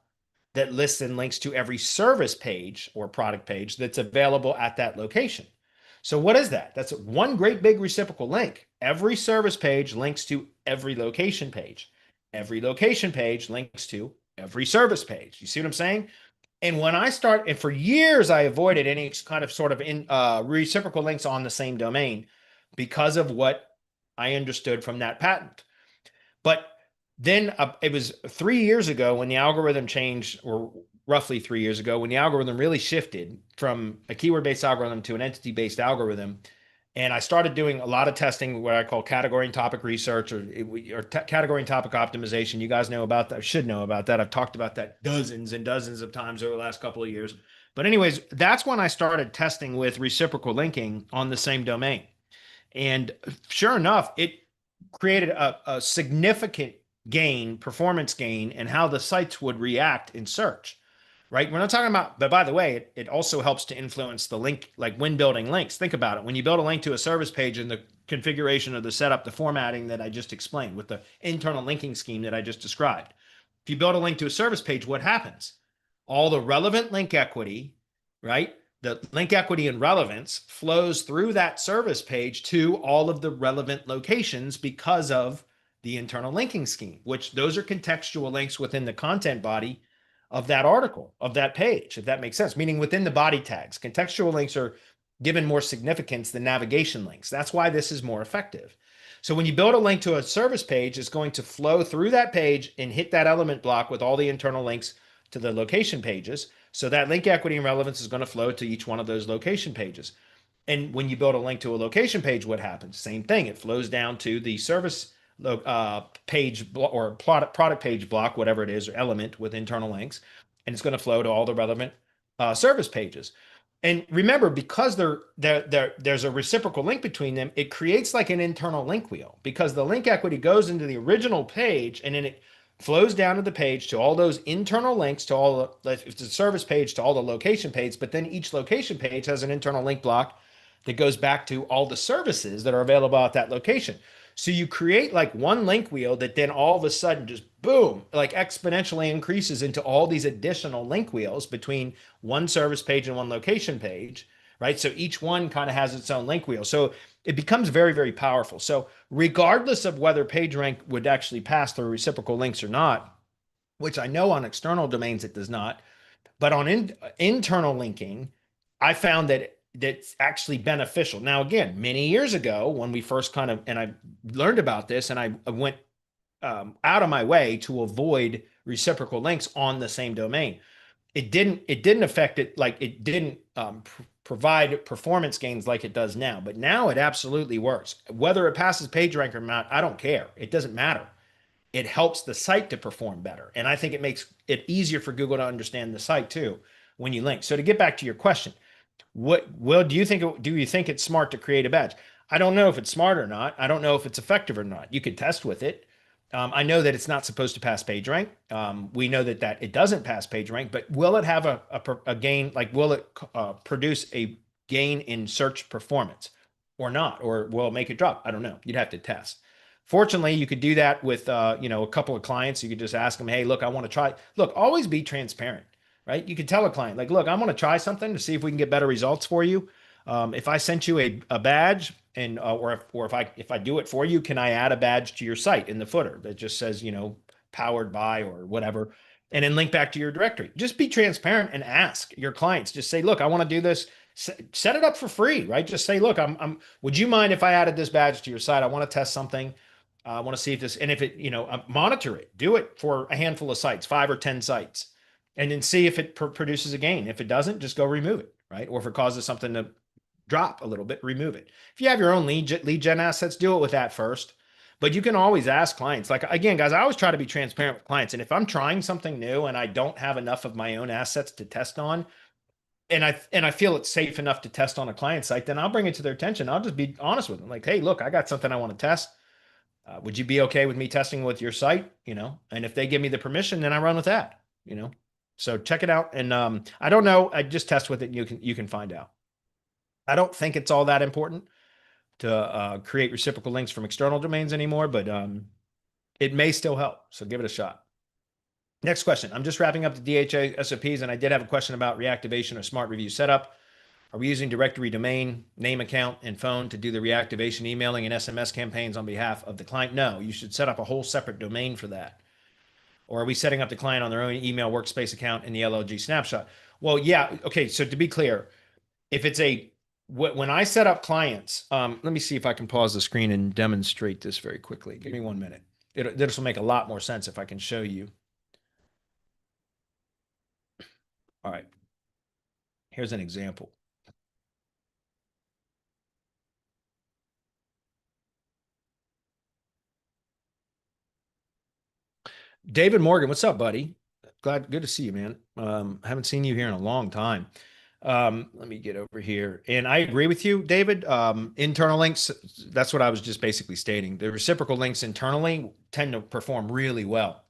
that lists and links to every service page or product page that's available at that location. So what is that? That's one great big reciprocal link. Every service page links to every location page. Every location page links to every service page. You see what I'm saying? And when I start, and for years I avoided any kind of sort of reciprocal links on the same domain because of what I understood from that patent. But then it was 3 years ago when the algorithm changed, or roughly 3 years ago, when the algorithm really shifted from a keyword-based algorithm to an entity-based algorithm. And I started doing a lot of testing, what I call category and topic research or category and topic optimization. You guys know about that, should know about that. I've talked about that dozens and dozens of times over the last couple of years. But anyways, that's when I started testing with reciprocal linking on the same domain. And sure enough, it created a significant performance gain, and how the sites would react in search. right? We're not talking about, but by the way, it also helps to influence the link, like when building links. Think about it. When you build a link to a service page in the configuration of the setup, the formatting that I just explained with the internal linking scheme that I just described. If you build a link to a service page, what happens? All the relevant link equity, right? The link equity and relevance flows through that service page to all of the relevant locations because of the internal linking scheme, which those are contextual links within the content body of that article, of that page, if that makes sense, meaning within the body tags. Contextual links are given more significance than navigation links. That's why this is more effective. So when you build a link to a service page, it's going to flow through that page and hit that element block with all the internal links to the location pages. So that link equity and relevance is going to flow to each one of those location pages. And when you build a link to a location page, what happens? Same thing. It flows down to the service page or product page block, whatever it is, or element with internal links. And it's going to flow to all the relevant service pages. And remember, because there's a reciprocal link between them, it creates like an internal link wheel because the link equity goes into the original page and then it flows down to the page to all those internal links to all the, if it's a service page to all the location page, but then each location page has an internal link block that goes back to all the services that are available at that location. So you create like one link wheel that then all of a sudden just boom, like exponentially increases into all these additional link wheels between one service page and one location page, right? So each one kind of has its own link wheel. So it becomes very, very powerful. So regardless of whether PageRank would actually pass through reciprocal links or not, which I know on external domains it does not, but on internal linking, I found that that's actually beneficial. Now, again, many years ago when we first kind of, and I learned about this and I went out of my way to avoid reciprocal links on the same domain. It didn't affect it, like it didn't provide performance gains like it does now. But now it absolutely works. Whether it passes PageRank or not, I don't care. It doesn't matter. It helps the site to perform better. And I think it makes it easier for Google to understand the site too when you link. So to get back to your question, do you think it's smart to create a badge? I don't know if it's smart or not. I don't know if it's effective or not. You could test with it. I know that it's not supposed to pass PageRank. We know that it doesn't pass PageRank, but will it have a gain? Like, will it produce a gain in search performance or not? Or will it make it drop? I don't know. You'd have to test. Fortunately, you could do that with a couple of clients. You could just ask them, hey, look, I want to try. Look, always be transparent, right? You could tell a client, like, look, I want to try something to see if we can get better results for you. If I sent you a badge and or if I do it for you, can I add a badge to your site in the footer that just says, powered by or whatever, and then link back to your directory? Just be transparent and ask your clients. Just say, look, I want to do this. Set it up for free, right? Just say, look, would you mind if I added this badge to your site? I want to test something. I want to see if this, and if it, monitor it, do it for a handful of sites, 5 or 10 sites, and then see if it produces a gain. If it doesn't, just go remove it, right? Or if it causes something to drop a little bit, remove it. If you have your own lead gen assets, do it with that first. But you can always ask clients. Like, again, guys, I always try to be transparent with clients. And if I'm trying something new and I don't have enough of my own assets to test on, and I feel it's safe enough to test on a client site, then I'll bring it to their attention. I'll just be honest with them. Like, hey, look, I got something I want to test. Would you be okay with me testing with your site? And if they give me the permission, then I run with that, So check it out. And I don't know. I just test with it and you can find out. I don't think it's all that important to create reciprocal links from external domains anymore, but it may still help. So give it a shot. Next question. I'm just wrapping up the DHA SOPs, and I did have a question about reactivation or smart review setup. Are we using directory domain, name, account, and phone to do the reactivation emailing and SMS campaigns on behalf of the client? No, you should set up a whole separate domain for that. Or are we setting up the client on their own email workspace account in the LLG snapshot? Well, yeah. Okay. So to be clear, if it's when I set up clients, let me see if I can pause the screen and demonstrate this very quickly. Give me 1 minute. This will make a lot more sense if I can show you. All right. Here's an example. David Morgan, what's up, buddy? Good to see you, man. Haven't seen you here in a long time. Let me get over here. And I agree with you, David. Internal links, that's what I was just basically stating. The reciprocal links internally tend to perform really well.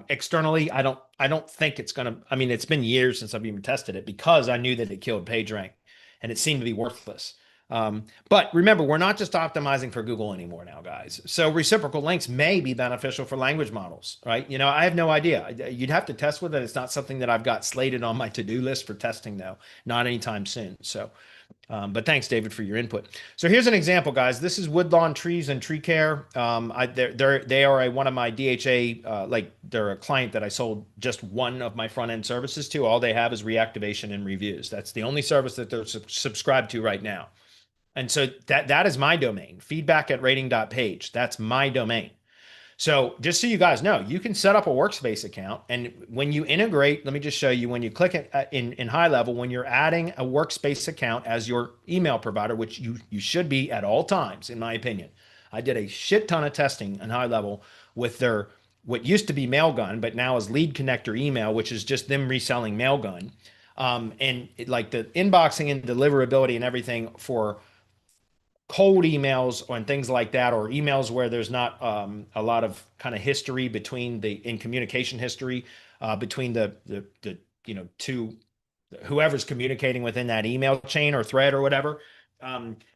Externally, I don't think it's going to, I mean, it's been years since I've even tested it because I knew that it killed PageRank and it seemed to be worthless. But remember, we're not just optimizing for Google anymore now, guys. So reciprocal links may be beneficial for language models, right? You know, I have no idea. You'd have to test with it. It's not something that I've got slated on my to-do list for testing, though, not anytime soon. So, but thanks, David, for your input. So here's an example, guys. This is Woodlawn Trees and Tree Care. They are one of my DHA, they're a client that I sold just one of my front end services to. All they have is reactivation and reviews. That's the only service that they're subscribed to right now. And so that is my domain, feedback@rating.page. That's my domain. So just so you guys know, you can set up a workspace account. And when you integrate, let me just show you, when you click it in high level, when you're adding a workspace account as your email provider, which you should be at all times, in my opinion. I did a shit ton of testing in high level with their, what used to be Mailgun, but now is Lead Connector Email, which is just them reselling Mailgun. Like the inboxing and deliverability and everything for cold emails and things like that, or emails where there's not a lot of kind of history between in communication history between the two, whoever's communicating within that email chain or thread or whatever.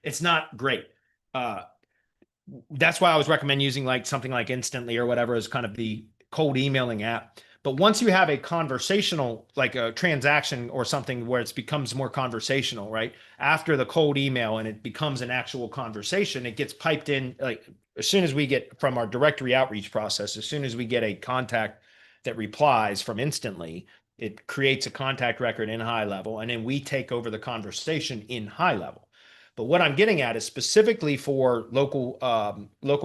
It's not great. That's why I always recommend using like something like Instantly or whatever as kind of the cold emailing app. But once you have a conversational, like a transaction or something where it becomes more conversational, right? After the cold email and it becomes an actual conversation, it gets piped in. Like as soon as we get from our directory outreach process, as soon as we get a contact that replies from Instantly, it creates a contact record in high level, and then we take over the conversation in high level. But what I'm getting at is specifically for local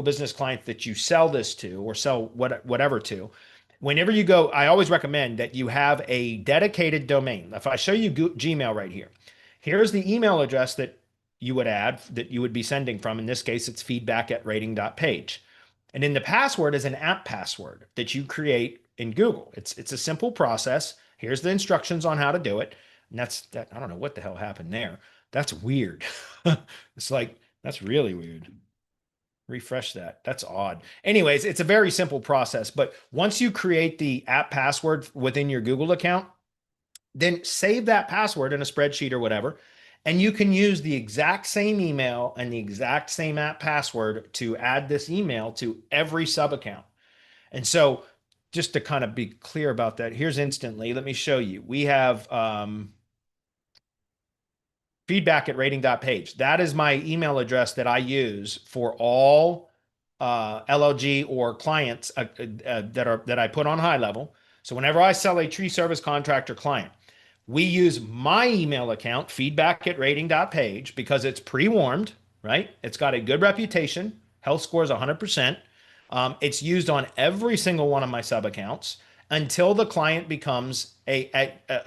business clients that you sell this to or sell whatever to. Whenever you go, I always recommend that you have a dedicated domain. If I show you Gmail right here, here's the email address that you would add, that you would be sending from. In this case, it's feedback@rating.page. And then the password is an app password that you create in Google. It's a simple process. Here's the instructions on how to do it. And that's that. I don't know what the hell happened there. That's weird. It's like, that's really weird. Refresh that. That's odd. Anyways, it's a very simple process. But once you create the app password within your Google account, then save that password in a spreadsheet or whatever. And you can use the exact same email and the exact same app password to add this email to every sub account. And so just to kind of be clear about that, here's Instantly. Let me show you. We have feedback@rating.page. That is my email address that I use for all LLG or clients that I put on high level. So whenever I sell a tree service contractor client, we use my email account, feedback@rating.page, because it's pre-warmed, right? It's got a good reputation. Health score is 100%. It's used on every single one of my sub accounts until the client becomes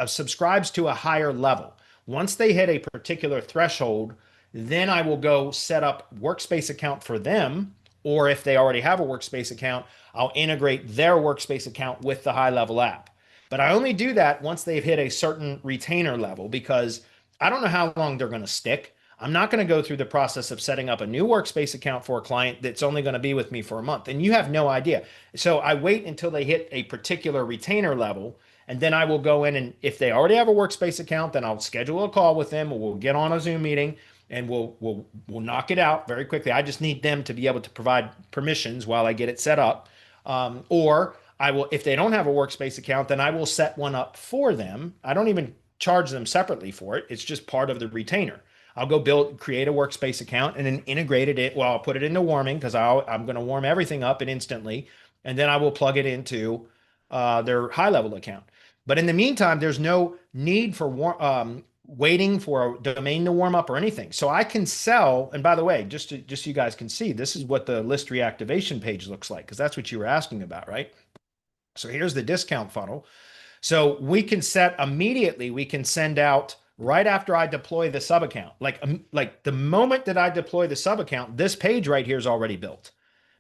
subscribes to a higher level. Once they hit a particular threshold, then I will go set up workspace account for them. Or if they already have a workspace account, I'll integrate their workspace account with the high level app. But I only do that once they've hit a certain retainer level, because I don't know how long they're going to stick. I'm not going to go through the process of setting up a new workspace account for a client that's only going to be with me for a month. And you have no idea. So I wait until they hit a particular retainer level. And then I will go in, and if they already have a workspace account, then I'll schedule a call with them, or we'll get on a Zoom meeting and we'll knock it out very quickly. I just need them to be able to provide permissions while I get it set up. Or I will, if they don't have a workspace account, then I will set one up for them. I don't even charge them separately for it. It's just part of the retainer. I'll go create a workspace account and then integrate it. Well, I'll put it into warming because I'm going to warm everything up and Instantly, and then I will plug it into their high level account. But in the meantime, there's no need for waiting for a domain to warm up or anything. So I can sell. And by the way, just so you guys can see, this is what the list reactivation page looks like, because that's what you were asking about, right? So here's the discount funnel. So we can set immediately, we can send out right after I deploy the sub account. Like the moment that I deploy the sub account, this page right here is already built,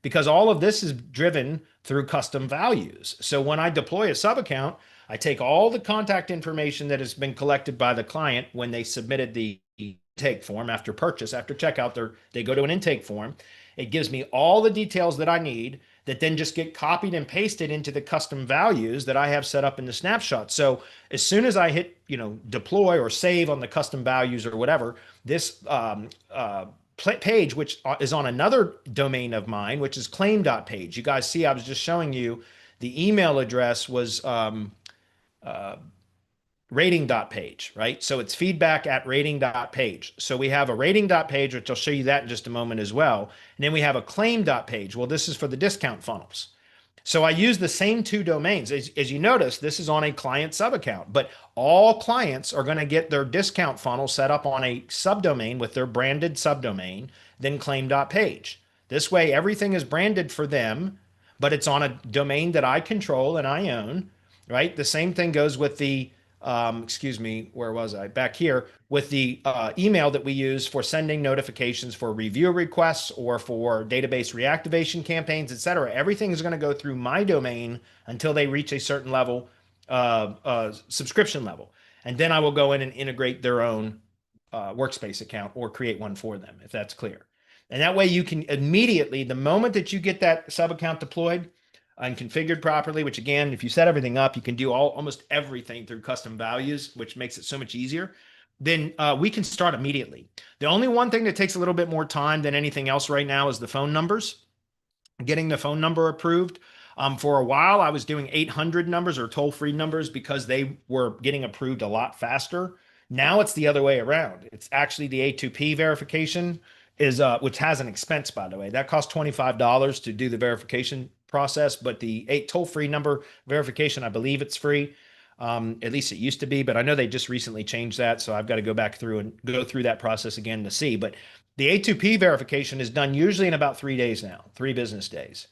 because all of this is driven through custom values. So when I deploy a sub account, I take all the contact information that has been collected by the client when they submitted the intake form after purchase, after checkout, they go to an intake form. It gives me all the details that I need that then just get copied and pasted into the custom values that I have set up in the snapshot. So as soon as I hit, deploy or save on the custom values or whatever, this page, which is on another domain of mine, which is claim.page. You guys see, I was just showing you the email address was rating.page, right? So it's feedback at rating.page. So we have a rating.page, which I'll show you that in just a moment as well. And then we have a claim.page. Well, this is for the discount funnels. So I use the same two domains. As you notice, this is on a client sub account, but all clients are going to get their discount funnel set up on a subdomain with their branded subdomain, then claim.page. This way, everything is branded for them, but it's on a domain that I control and I own, right? The same thing goes with the excuse me, where was I? Back here with the email that we use for sending notifications for review requests or for database reactivation campaigns, et cetera. Everything is going to go through my domain until they reach a certain level, subscription level. And then I will go in and integrate their own workspace account or create one for them, if that's clear. And that way you can immediately, the moment that you get that sub account deployed, and configured properly, which again, if you set everything up, you can do almost everything through custom values, which makes it so much easier. Then we can start immediately. The only one thing that takes a little bit more time than anything else right now is the phone numbers, getting the phone number approved. For a while, I was doing 800 numbers or toll-free numbers because they were getting approved a lot faster. Now it's the other way around. It's actually the A2P verification is which has an expense, by the way. That costs $25 to do the verification process, but the toll-free number verification, I believe it's free. At least it used to be, but I know they just recently changed that. So I've got to go back through and go through that process again to see. But the A2P verification is done usually in about 3 days now, 3 business days.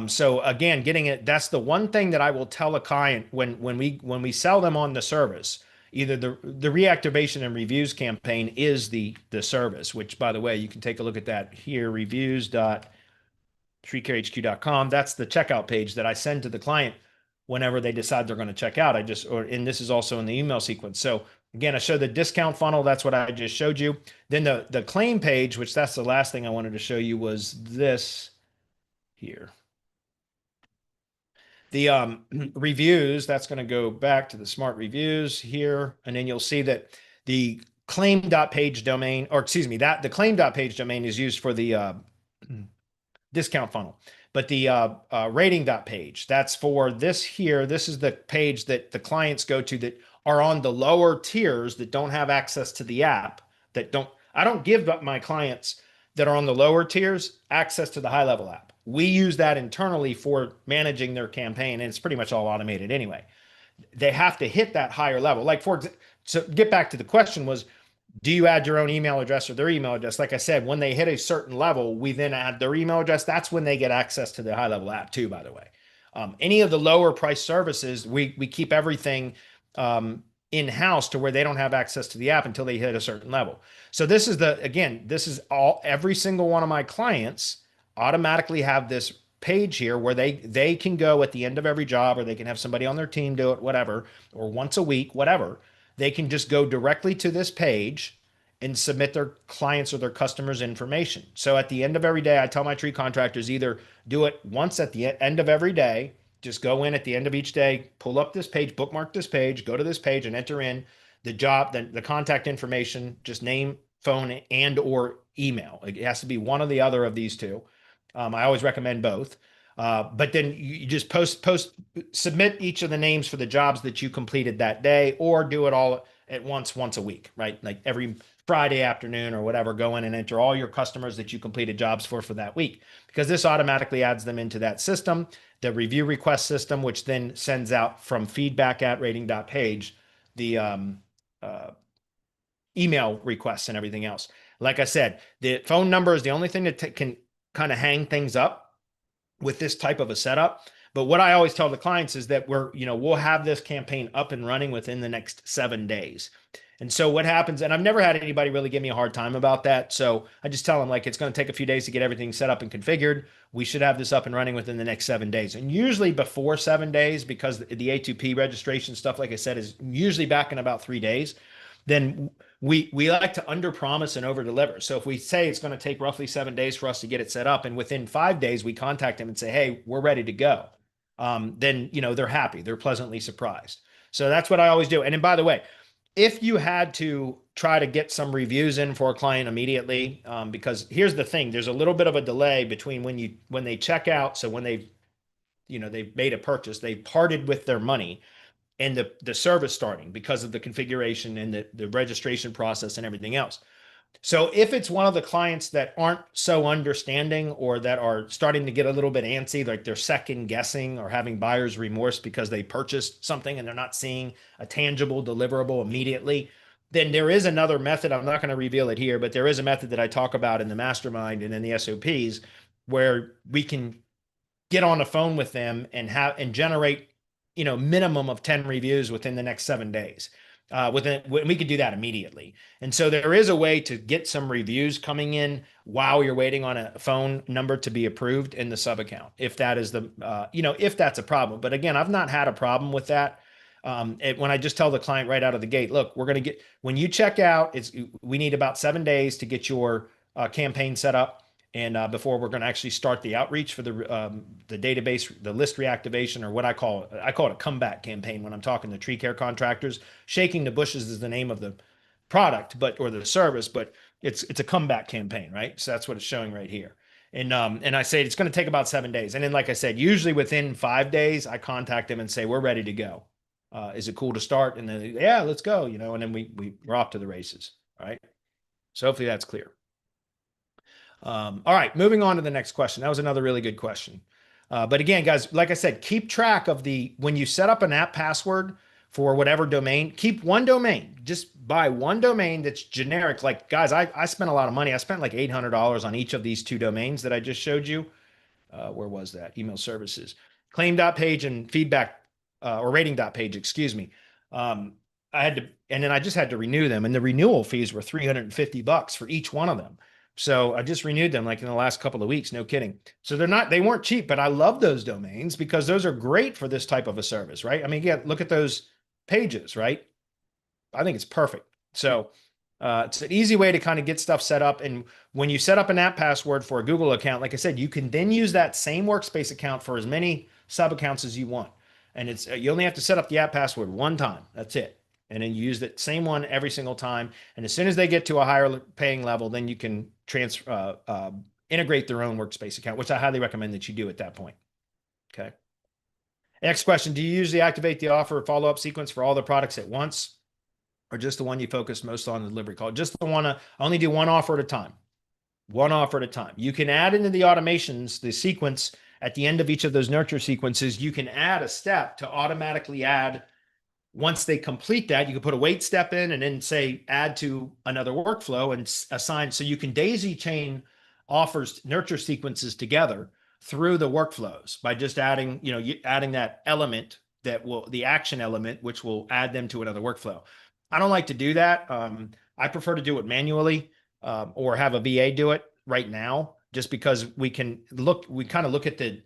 So again, getting it, that's the one thing that I will tell a client when we sell them on the service. Either the reactivation and reviews campaign is the service, which by the way, you can take a look at that here, reviews.treecarehq.com. That's the checkout page that I send to the client whenever they decide they're going to check out. And this is also in the email sequence. So again, I show the discount funnel. That's what I just showed you. Then the claim page, which that's the last thing I wanted to show you, was this here. The reviews, that's going to go back to the smart reviews here. And then you'll see that the claim.page domain, or excuse me, that the claim.page domain is used for the discount funnel. But the rating.page, that's for this here. This is the page that the clients go to that are on the lower tiers that don't have access to the app, I don't give my clients that are on the lower tiers access to the high level app. We use that internally for managing their campaign, and it's pretty much all automated anyway. They have to hit that higher level. Like so get back to the question was, do you add your own email address or their email address? Like I said, when they hit a certain level, we then add their email address. That's when they get access to the high level app too, by the way. Any of the lower price services, we keep everything in-house to where they don't have access to the app until they hit a certain level. So this is every single one of my clients automatically have this page here where they can go at the end of every job, or they can have somebody on their team do it, whatever, or once a week, whatever. They can just go directly to this page and submit their clients or their customers' information. So at the end of every day, I tell my tree contractors either do it once at the end of every day, just go in at the end of each day, pull up this page, bookmark this page, go to this page and enter in the job, the contact information, just name, phone, and or email. It has to be one or the other of these two. I always recommend both. But then you just submit each of the names for the jobs that you completed that day, or do it all at once a week, right? Like every Friday afternoon or whatever, go in and enter all your customers that you completed jobs for that week, because this automatically adds them into that system, the review request system, which then sends out from feedback at rating.page, the email requests and everything else. Like I said, the phone number is the only thing that can kind of hang things up with this type of a setup. But what I always tell the clients is that we'll have this campaign up and running within the next 7 days. And so what happens, and I've never had anybody really give me a hard time about that. So I just tell them, like, it's going to take a few days to get everything set up and configured. We should have this up and running within the next 7 days. And usually before 7 days, because the A2P registration stuff, like I said, is usually back in about 3 days. then we like to under promise and over deliver. So if we say it's going to take roughly 7 days for us to get it set up, and within 5 days we contact them and say, hey, we're ready to go, then they're happy, they're pleasantly surprised. So that's what I always do. And then, by the way, if you had to try to get some reviews in for a client immediately, because here's the thing, there's a little bit of a delay between when they check out. So when they've made a purchase, they parted with their money, and the service starting because of the configuration and the registration process and everything else. So if it's one of the clients that aren't so understanding, or that are starting to get a little bit antsy, like they're second guessing or having buyer's remorse because they purchased something and they're not seeing a tangible deliverable immediately, then there is another method. I'm not going to reveal it here, but there is a method that I talk about in the mastermind and in the SOPs, where we can get on the phone with them and generate minimum of 10 reviews within the next 7 days. We could do that immediately. And so there is a way to get some reviews coming in while you're waiting on a phone number to be approved in the sub account, if that is if that's a problem. But again, I've not had a problem with that. When I just tell the client right out of the gate, look, when you check out, we need about 7 days to get your campaign set up. And before we're going to actually start the outreach for the database, the list reactivation, or what I call it a comeback campaign when I'm talking to tree care contractors. Shaking the bushes is the name of the product, or the service, but it's a comeback campaign, right? So that's what it's showing right here. And I say it's going to take about 7 days. And then, like I said, usually within 5 days, I contact them and say, we're ready to go. Is it cool to start? And then, yeah, let's go, and then we're off to the races. All right. So hopefully that's clear. All right, moving on to the next question. That was another really good question. But again, guys, like I said, keep track of when you set up an app password for whatever domain, keep one domain. Just buy one domain that's generic. Like, guys, I spent a lot of money. I spent like $800 on each of these 2 domains that I just showed you. Where was that? Email services, claim.page and feedback, or rating.page, excuse me. And then I just had to renew them. And the renewal fees were $350 for each one of them. So I just renewed them like in the last couple of weeks, no kidding. So they weren't cheap, but I love those domains because those are great for this type of a service, right? I mean, yeah, look at those pages, right? I think it's perfect. So it's an easy way to kind of get stuff set up. And when you set up an app password for a Google account, like I said, you can then use that same workspace account for as many sub accounts as you want. And you only have to set up the app password one time. That's it. And then you use that same one every single time. And as soon as they get to a higher paying level, then you can integrate their own workspace account, which I highly recommend that you do at that point. Okay. Next question. Do you usually activate the offer follow-up sequence for all the products at once, or just the one you focus most on the delivery call? Just the one, only do one offer at a time. One offer at a time. You can add into the automations, the sequence at the end of each of those nurture sequences, you can add a step to automatically add. Once they complete that, you can put a wait step in and then say add to another workflow and assign. So you can daisy chain offers, nurture sequences together through the workflows by just adding, adding that element the action element, which will add them to another workflow. I don't like to do that. I prefer to do it manually, or have a VA do it right now, just because we kind of look at the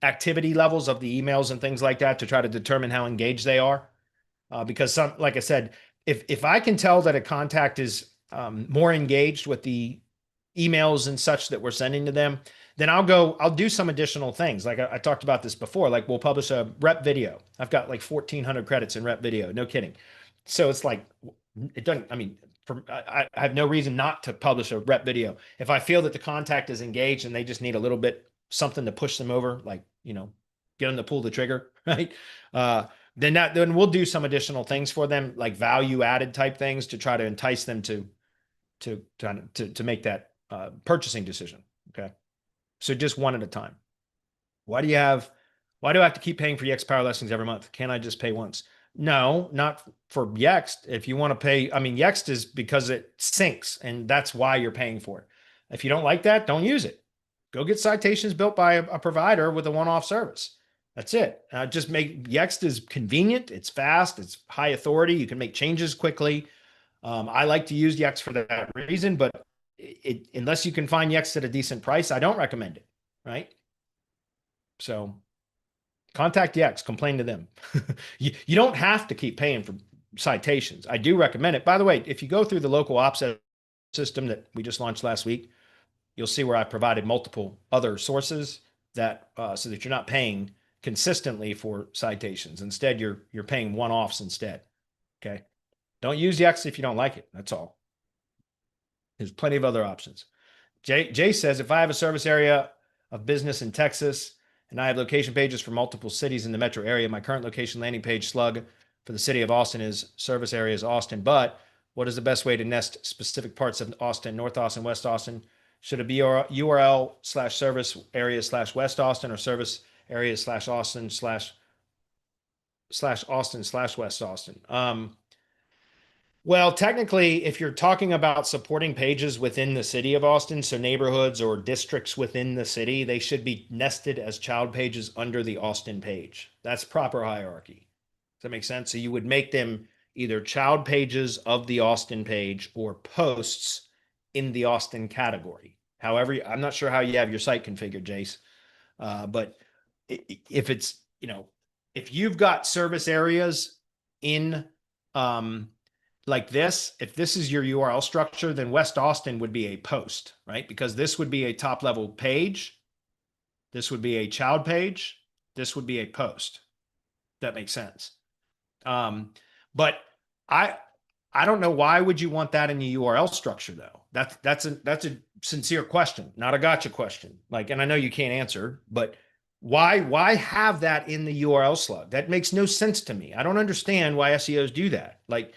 activity levels of the emails and things like that to try to determine how engaged they are. Because like I said, if I can tell that a contact is more engaged with the emails and such that we're sending to them, then I'll do some additional things. Like I talked about this before, like we'll publish a rep video. I've got like 1,400 credits in rep video. No kidding. So it's like, it doesn't, I mean, I have no reason not to publish a rep video. If I feel that the contact is engaged and they just need a little bit, something to push them over, like, get them to pull the trigger, right? Then we'll do some additional things for them, like value added type things to try to entice them to make that purchasing decision. Okay. So just one at a time. Why do I have to keep paying for Yext Power Lessons every month? Can't I just pay once? No, not for Yext. If you want to pay, Yext is because it syncs, and that's why you're paying for it. If you don't like that, don't use it. Go get citations built by a provider with a one-off service. That's it. Just make Yext is convenient. It's fast. It's high authority. You can make changes quickly. I like to use Yext for that reason, but unless you can find Yext at a decent price, I don't recommend it. Right. So contact Yext, complain to them. You don't have to keep paying for citations. I do recommend it. By the way, if you go through the local ops system that we just launched last week, you'll see where I provided multiple other sources that so that you're not paying consistently for citations. Instead, you're paying one-offs instead. Okay. Don't use the X if you don't like it. That's all. There's plenty of other options. Jay says, if I have a service area of business in Texas and I have location pages for multiple cities in the metro area, my current location landing page slug for the city of Austin is service area is Austin. But what is the best way to nest specific parts of Austin, North Austin, West Austin? Should it be URL/service area/West Austin or service area/Austin/Austin/West Austin? Well, technically, if you're talking about supporting pages within the city of Austin, so neighborhoods or districts within the city, they should be nested as child pages under the Austin page. That's proper hierarchy. Does that make sense? So you would make them either child pages of the Austin page or posts in the Austin category. However, I'm not sure how you have your site configured, Jace, but if it's, if you've got service areas in, like this, if this is your URL structure, then West Austin would be a post, right? Because this would be a top level page. This would be a child page. This would be a post. That makes sense. But I don't know, why would you want that in the URL structure though? That's a sincere question, not a gotcha question. Like, and I know you can't answer, but why have that in the URL slug? That makes no sense to me. I don't understand why SEOs do that. Like,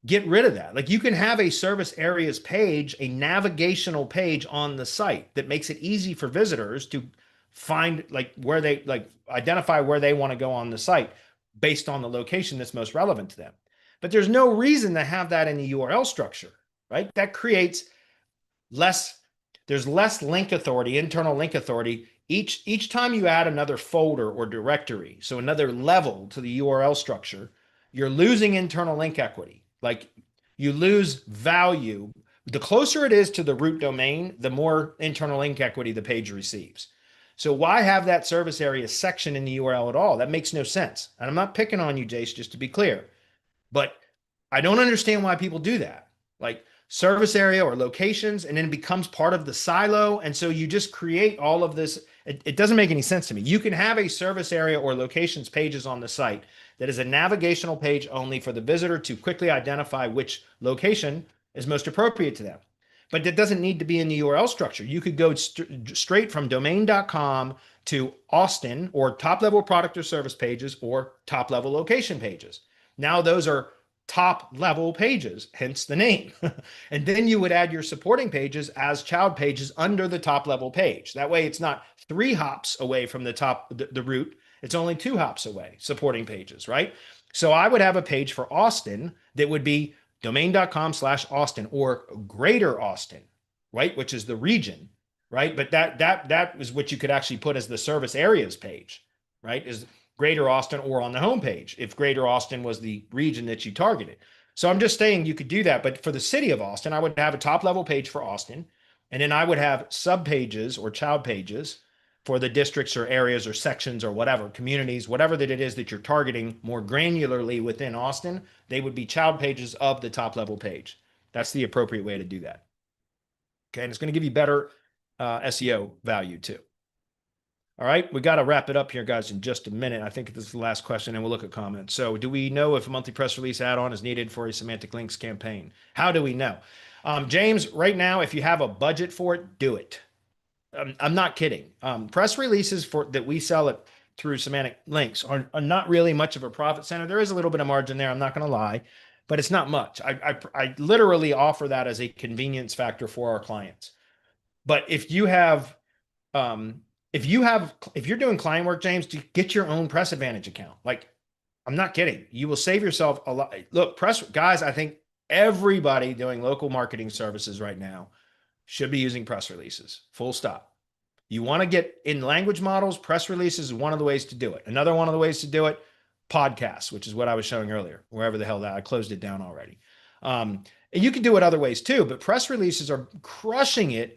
get rid of that. Like, you can have a service areas page, a navigational page on the site that makes it easy for visitors to find where they identify where they want to go on the site based on the location that's most relevant to them. But there's no reason to have that in the URL structure, right? That creates there's less link authority, internal link authority. Each time you add another folder or directory, so another level to the URL structure, you're losing internal link equity. Like, you lose value. The closer it is to the root domain, the more internal link equity the page receives. So why have that service area section in the URL at all? That makes no sense. And I'm not picking on you, Jace, just to be clear, but I don't understand why people do that. Like, service area or locations, and then it becomes part of the silo. And so you just create all of this. It doesn't make any sense to me. You can have a service area or locations pages on the site that is a navigational page only for the visitor to quickly identify which location is most appropriate to them. But that doesn't need to be in the URL structure. You could go straight from domain.com to Austin, or top level product or service pages, or top level location pages. Now those are top level pages, hence the name. And then you would add your supporting pages as child pages under the top level page. That way it's not 3 hops away from the root. It's only 2 hops away, supporting pages, right? So I would have a page for Austin that would be domain.com/Austin or Greater Austin, right? Which is the region, right? But that is what you could actually put as the service areas page, right? Is Greater Austin, or on the homepage if Greater Austin was the region that you targeted. So I'm just saying you could do that. But for the city of Austin, I would have a top level page for Austin. And then I would have sub pages or child pages for the districts or areas or sections or whatever, communities, whatever that it is that you're targeting more granularly within Austin. They would be child pages of the top level page. That's the appropriate way to do that. Okay. And it's going to give you better SEO value too. All right, we got to wrap it up here, guys, in just a minute. I think this is the last question, and we'll look at comments. So, do we know if a monthly press release add-on is needed for a semantic links campaign? How do we know? James, right now, if you have a budget for it, do it. I'm not kidding. Press releases that we sell through semantic links are not really much of a profit center. There is a little bit of margin there, I'm not going to lie, but it's not much. I literally offer that as a convenience factor for our clients. But if you have if you're doing client work, James, to get your own Press Advantage account. Like, I'm not kidding. You will save yourself a lot. Look, guys, I think everybody doing local marketing services right now should be using press releases. Full stop. You want to get in language models, press releases is one of the ways to do it. Another one of the ways to do it, podcasts, which is what I was showing earlier, wherever the hell that I closed it down already. And you can do it other ways too, but press releases are crushing it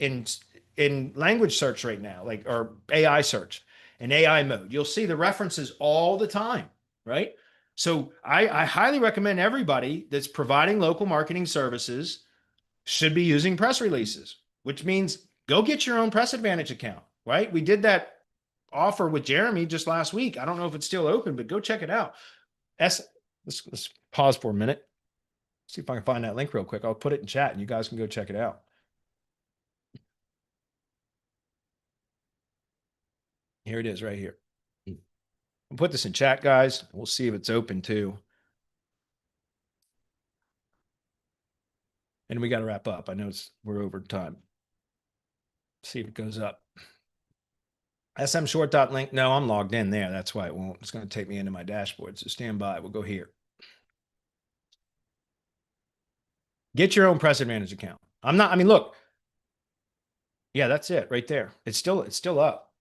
in language search right now, or AI search, in AI mode. You'll see the references all the time, right? So I highly recommend everybody that's providing local marketing services should be using press releases, which means go get your own Press Advantage account, right? We did that offer with Jeremy just last week. I don't know if it's still open, but go check it out. Let's pause for a minute. See if I can find that link real quick. I'll put it in chat and you guys can go check it out. Here it is right here. I'll put this in chat, guys. We'll see if it's open too. And we got to wrap up. I know we're over time. See if it goes up. smshort.link. No, I'm logged in there. That's why it won't. It's going to take me into my dashboard. So stand by. We'll go here. Get your own Press Advantage account. I mean, look. Yeah, that's it right there. It's still up.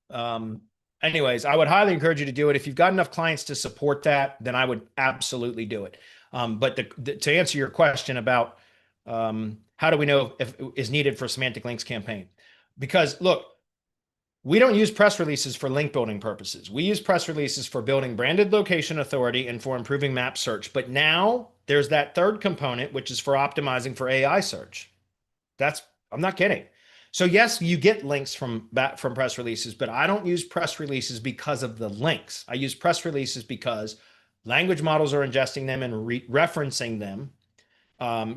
Anyways, I would highly encourage you to do it. If you've got enough clients to support that, then I would absolutely do it. But to answer your question about how do we know if it is needed for a semantic links campaign? Because look, we don't use press releases for link building purposes. We use press releases for building branded location authority and for improving map search. But now there's that third component, which is for optimizing for AI search. I'm not kidding. So yes, you get links from press releases, but I don't use press releases because of the links. I use press releases because language models are ingesting them and referencing them.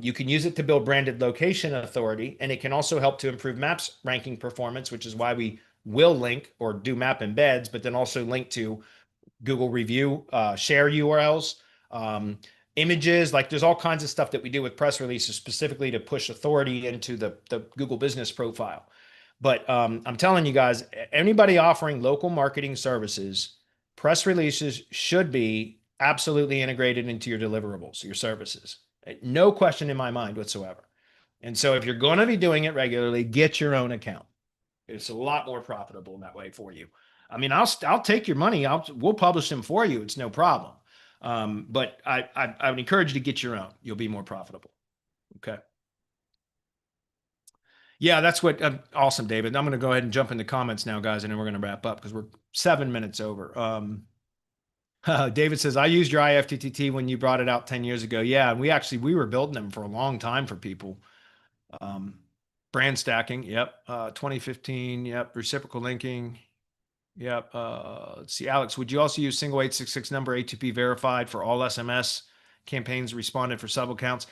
You can use it to build branded location authority, and it can also help to improve maps ranking performance, which is why we will link or do map embeds, but then also link to Google review, share URLs, images. Like there's all kinds of stuff that we do with press releases specifically to push authority into the Google business profile. But I'm telling you guys, anybody offering local marketing services, press releases should be absolutely integrated into your deliverables, your services. No question in my mind whatsoever. And so if you're going to be doing it regularly, get your own account. It's a lot more profitable in that way for you. I mean, I'll take your money. We'll publish them for you. It's no problem. But I would encourage you to get your own. You'll be more profitable. Okay. Yeah, that's what. Awesome, David. I'm going to go ahead and jump into comments now, guys, and then we're going to wrap up because we're 7 minutes over. David says, I used your IFTTT when you brought it out 10 years ago. Yeah, and we were building them for a long time for people. Brand stacking. Yep. 2015. Yep. Reciprocal linking. Yep. Let's see. Alex, would you also use single 866 number A2P verified for all SMS campaigns responded for sub accounts?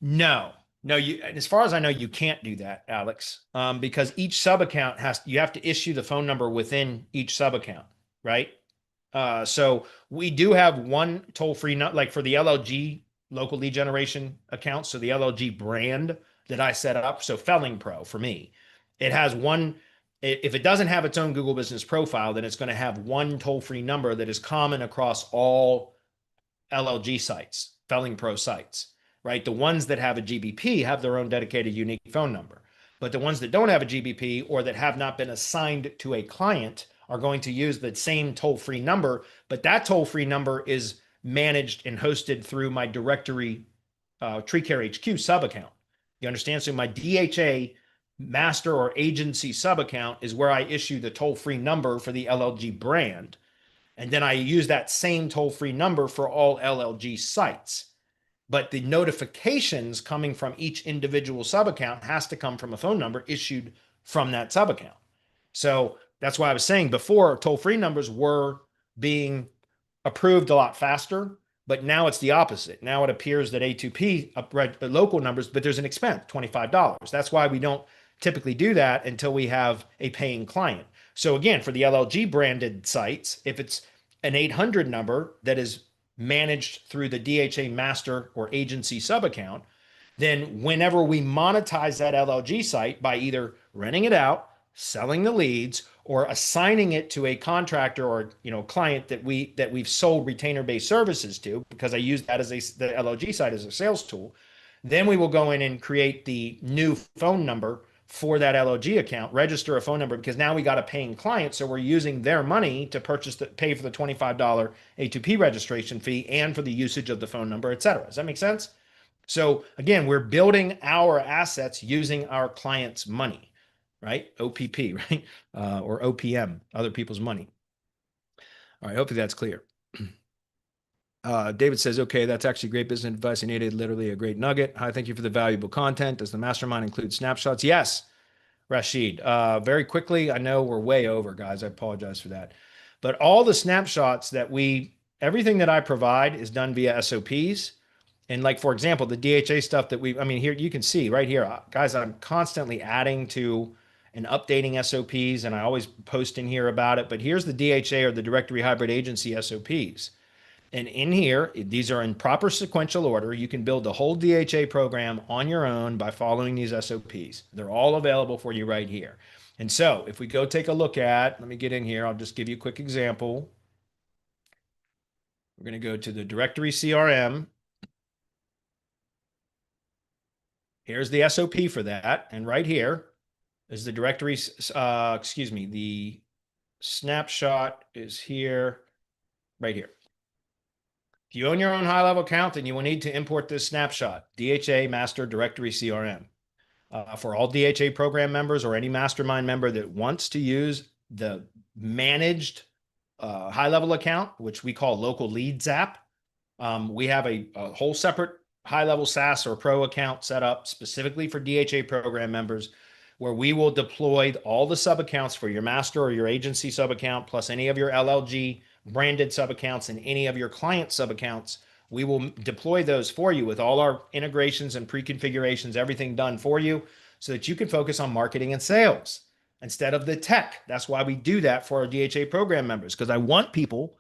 No. As far as I know, you can't do that, Alex, because each sub account you have to issue the phone number within each sub account, right? So we do have one toll-free, like for the LLG local lead generation account. So the LLG brand that I set up. So Felling Pro for me, it has one. If it doesn't have its own Google business profile, then it's going to have one toll-free number that is common across all LLG sites, Felling Pro sites, right? The ones that have a GBP have their own dedicated unique phone number, but the ones that don't have a GBP or that have not been assigned to a client are going to use the same toll-free number, but that toll-free number is managed and hosted through my directory TreeCare HQ sub account. You understand? So my DHA master or agency sub account is where I issue the toll-free number for the LLG brand. And then I use that same toll-free number for all LLG sites. But the notifications coming from each individual sub account has to come from a phone number issued from that sub account. So that's why I was saying before, toll-free numbers were being approved a lot faster, but now it's the opposite. Now it appears that A2P local numbers, but there's an expense, $25. That's why we don't typically do that until we have a paying client. So again, for the LLG branded sites, if it's an 800 number that is managed through the DHA master or agency sub account, then whenever we monetize that LLG site by either renting it out, selling the leads, or assigning it to a contractor or client that we've sold retainer-based services to, because I use that as the LLG site as a sales tool, then we will go in and create the new phone number for that LLG account, register a phone number, because now we got a paying client, so we're using their money to pay for the $25 A2P registration fee and for the usage of the phone number, et cetera. Does that make sense? So again, we're building our assets using our clients' money, right? OPP, right? Or OPM, other people's money. All right, hopefully that's clear. David says, okay, that's actually great business advice. I needed literally a great nugget. Hi, thank you for the valuable content. Does the mastermind include snapshots? Yes, Rashid. Very quickly, I know we're way over, guys. I apologize for that. But all the snapshots that everything that I provide is done via SOPs. And like, for example, the DHA stuff that I mean, here you can see right here, guys, I'm constantly adding to and updating SOPs, and I always post in here about it. But here's the DHA, or the Directory Hybrid Agency SOPs. And in here, these are in proper sequential order. You can build the whole DHA program on your own by following these SOPs. They're all available for you right here. And so if we go take a look at, let me get in here. I'll just give you a quick example. We're going to go to the directory CRM. Here's the SOP for that. And right here is the directory, the snapshot is here, right here. If you own your own high-level account, then you will need to import this snapshot, DHA Master Directory CRM. For all DHA program members or any mastermind member that wants to use the managed high-level account, which we call local leads app, we have a whole separate high-level SaaS or pro account set up specifically for DHA program members, where we will deploy all the sub-accounts for your master or your agency sub-account, plus any of your LLG branded sub-accounts and any of your client sub-accounts. We will deploy those for you with all our integrations and pre-configurations, everything done for you, so that you can focus on marketing and sales instead of the tech. That's why we do that for our DHA program members, because I want people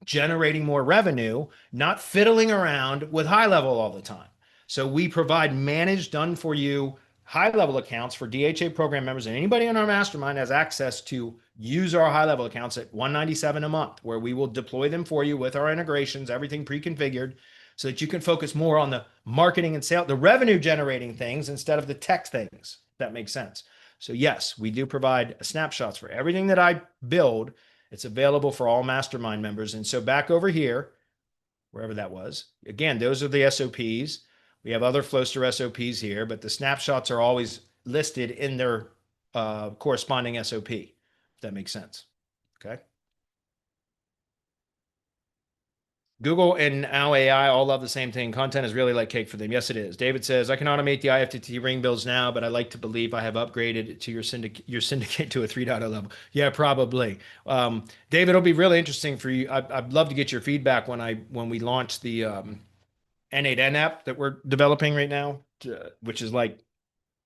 generating more revenue, not fiddling around with high level all the time. So we provide managed, done for you high level accounts for DHA program members, and anybody in our mastermind has access to use our high level accounts at $197 a month, where we will deploy them for you with our integrations, everything pre-configured, so that you can focus more on the marketing and sales, the revenue generating things instead of the tech things. If that makes sense. So yes, we do provide snapshots for everything that I build. It's available for all mastermind members. And so back over here, wherever that was, again, those are the SOPs. We have other Flowster SOPs here, but the snapshots are always listed in their corresponding SOP, if that makes sense. Okay. Google and now AI all love the same thing. Content is really like cake for them. Yes, it is. David says, I can automate the IFTTT ring builds now, but I like to believe I have upgraded to your syndicate to a 3.0 level. Yeah, probably. David, it'll be really interesting for you. I'd love to get your feedback when we launch the N8N app that we're developing right now, which is like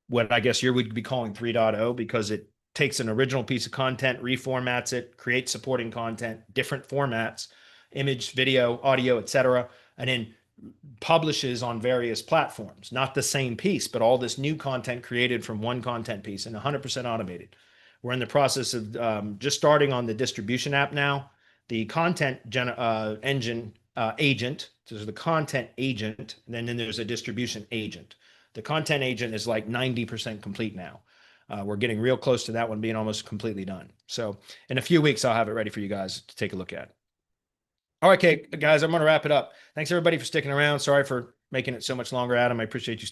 what I guess you would be calling 3.0, because it takes an original piece of content, reformats it, creates supporting content, different formats, image, video, audio, etc., and then publishes on various platforms. Not the same piece, but all this new content created from one content piece and 100% automated. We're in the process of just starting on the distribution app now. The content engine agent, there's the content agent, and then there's a distribution agent. The content agent is like 90% complete now. We're getting real close to that one being almost completely done. So in a few weeks, I'll have it ready for you guys to take a look at. All right, okay, guys, I'm going to wrap it up. Thanks everybody for sticking around. Sorry for making it so much longer, Adam. I appreciate you